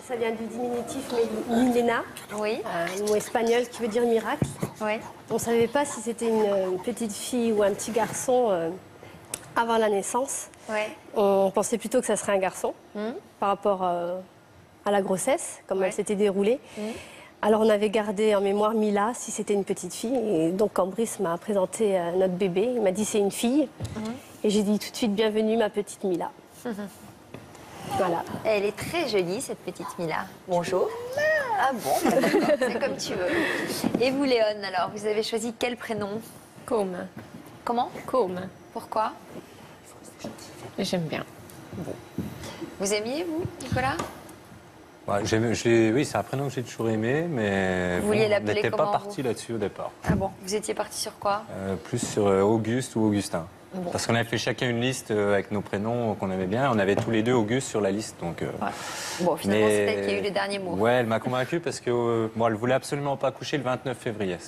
Ça vient du diminutif Milena, oui. Un mot espagnol qui veut dire miracle. Oui. On ne savait pas si c'était une petite fille ou un petit garçon avant la naissance. Ouais. On pensait plutôt que ça serait un garçon par rapport à la grossesse, comme elle s'était déroulée. Alors on avait gardé en mémoire Mila, si c'était une petite fille. Et donc quand Brice m'a présenté notre bébé, il m'a dit c'est une fille. Et j'ai dit tout de suite bienvenue ma petite Mila. Voilà. Elle est très jolie, cette petite Mila. Bonjour. Ah bon, bah d'accord, c'est comme tu veux. Et vous, Léon, alors, vous avez choisi quel prénom? Côme. Comment? Côme. Pourquoi? J'aime bien. Bon. Vous aimiez, vous, Nicolas? Ouais, oui, c'est un prénom que j'ai toujours aimé, mais Vous vouliez on l'appeler n'était pas comment, parti vous? là-dessus au départ. Ah bon, vous étiez parti sur quoi? Plus sur Auguste ou Augustin. Bon. Parce qu'on avait fait chacun une liste avec nos prénoms qu'on aimait bien. On avait tous les deux Auguste sur la liste. Donc, Ouais. Bon, finalement, c'est elle qui a eu les derniers mots. Ouais, elle m'a convaincu parce que moi, elle voulait absolument pas coucher le 29 février.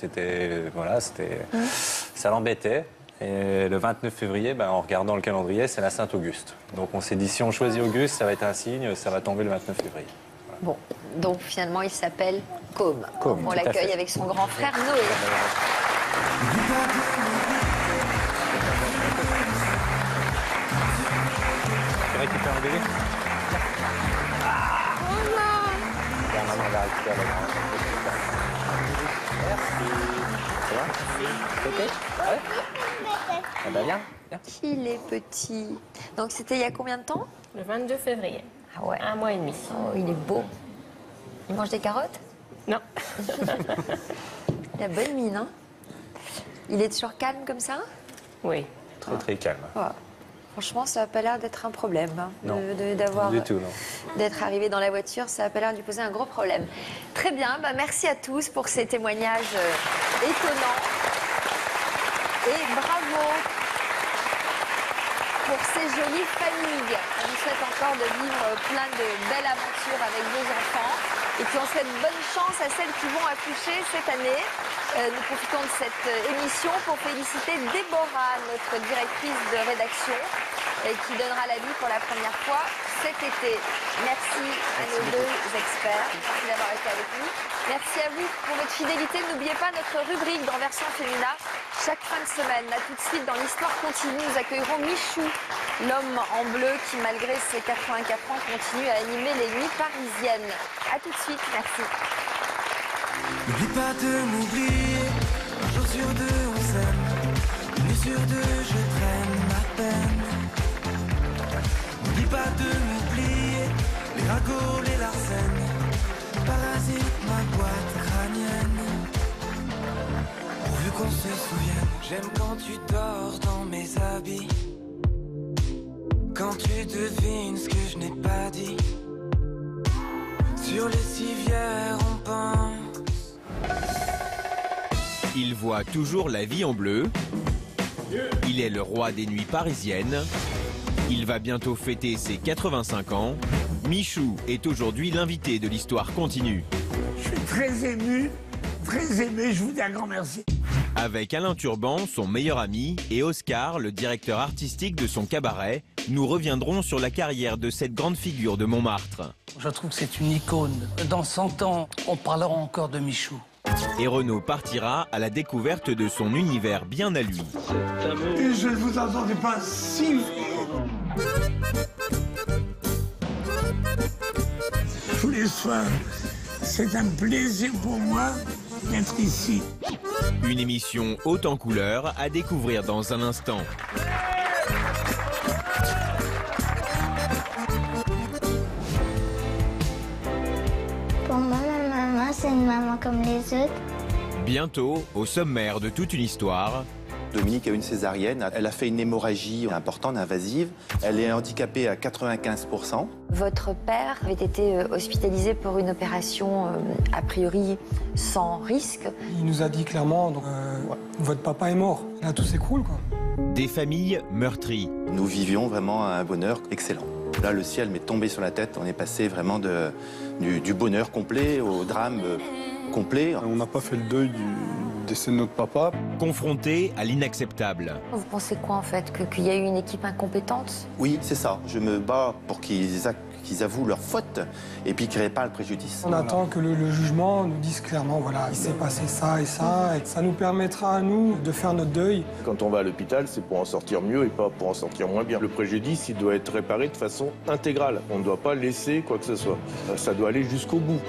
Ça l'embêtait. Et le 29 février, en regardant le calendrier, c'est la Saint-Auguste. Donc on s'est dit, si on choisit Auguste, ça va être un signe, ça va tomber le 29 février. Voilà. Bon, donc finalement, il s'appelle Côme. Côme, On tout à l'accueille fait. avec son grand frère Noé. Tu récupères le bébé? La maman va récupérer la grande. Merci. Ça va? Ok? Ouais? Ah bah viens. Il est petit. Donc c'était il y a combien de temps? Le 22 février. Ah ouais. 1 mois et demi. Oh, il est beau. Il mange des carottes? Non. Il a bonne mine, hein? Il est toujours calme comme ça? Oui. Très très calme. Ouais. Franchement, ça n'a pas l'air d'être un problème. Hein, Non, du tout, non. D'être arrivé dans la voiture, ça n'a pas l'air de lui poser un gros problème. Très bien, merci à tous pour ces témoignages étonnants. Et bravo pour ces jolies familles. On vous souhaite encore de vivre plein de belles aventures avec vos enfants. Et puis on souhaite bonne chance à celles qui vont accoucher cette année. Nous profitons de cette émission pour féliciter Déborah, notre directrice de rédaction, qui donnera la vie pour la première fois cet été. Merci à nos deux experts. Merci d'avoir été avec nous. Merci à vous pour votre fidélité. N'oubliez pas notre rubrique dans Version Féminin chaque fin de semaine. Là, tout de suite, dans l'Histoire continue, nous accueillerons Michou, l'homme en bleu qui, malgré ses 84 ans, continue à animer les nuits parisiennes. A tout de suite. Merci. N'oublie pas de m'oublier, un jour sur deux on s'aime, une nuit sur deux je traîne ma peine. N'oublie pas de m'oublier, les ragots, les larcènes, parasite ma boîte crânienne. Pourvu qu'on se souvienne, j'aime quand tu dors dans mes habits, quand tu devines ce que je n'ai pas dit. Sur les civières on pense. Il voit toujours la vie en bleu. Il est le roi des nuits parisiennes. Il va bientôt fêter ses 85 ans. Michou est aujourd'hui l'invité de l'Histoire continue. Je suis très ému, très aimé, je vous dis un grand merci. Avec Alain Turban, son meilleur ami, et Oscar, le directeur artistique de son cabaret, nous reviendrons sur la carrière de cette grande figure de Montmartre. Je trouve que c'est une icône. Dans 100 ans, on parlera encore de Michou. Et Renaud partira à la découverte de son univers bien à lui. Et je ne vous entendais pas si... Tous les soirs, c'est un plaisir pour moi d'être ici. Une émission haute en couleurs à découvrir dans un instant. Pour moi, ma maman, c'est une maman comme les autres. Bientôt, au sommaire de toute une histoire. Dominique a eu une césarienne, elle a fait une hémorragie importante, invasive. Elle est handicapée à 95%. Votre père avait été hospitalisé pour une opération a priori sans risque. Il nous a dit clairement, donc, votre papa est mort. Là, tout s'écroule, quoi. Des familles meurtries. Nous vivions vraiment un bonheur excellent. Là, le ciel m'est tombé sur la tête. On est passé vraiment du bonheur complet au drame complet. On n'a pas fait le deuil du décès de notre papa. Confronté à l'inacceptable. Vous pensez quoi en fait? Qu'il y a eu une équipe incompétente? Oui, c'est ça. Je me bats pour qu'ils avouent leur faute et puis qu'ils réparent le préjudice. On attend que le jugement nous dise clairement, voilà, il s'est passé ça et ça, et ça nous permettra à nous de faire notre deuil. Quand on va à l'hôpital, c'est pour en sortir mieux et pas pour en sortir moins bien. Le préjudice, il doit être réparé de façon intégrale. On ne doit pas laisser quoi que ce soit. Ça doit aller jusqu'au bout.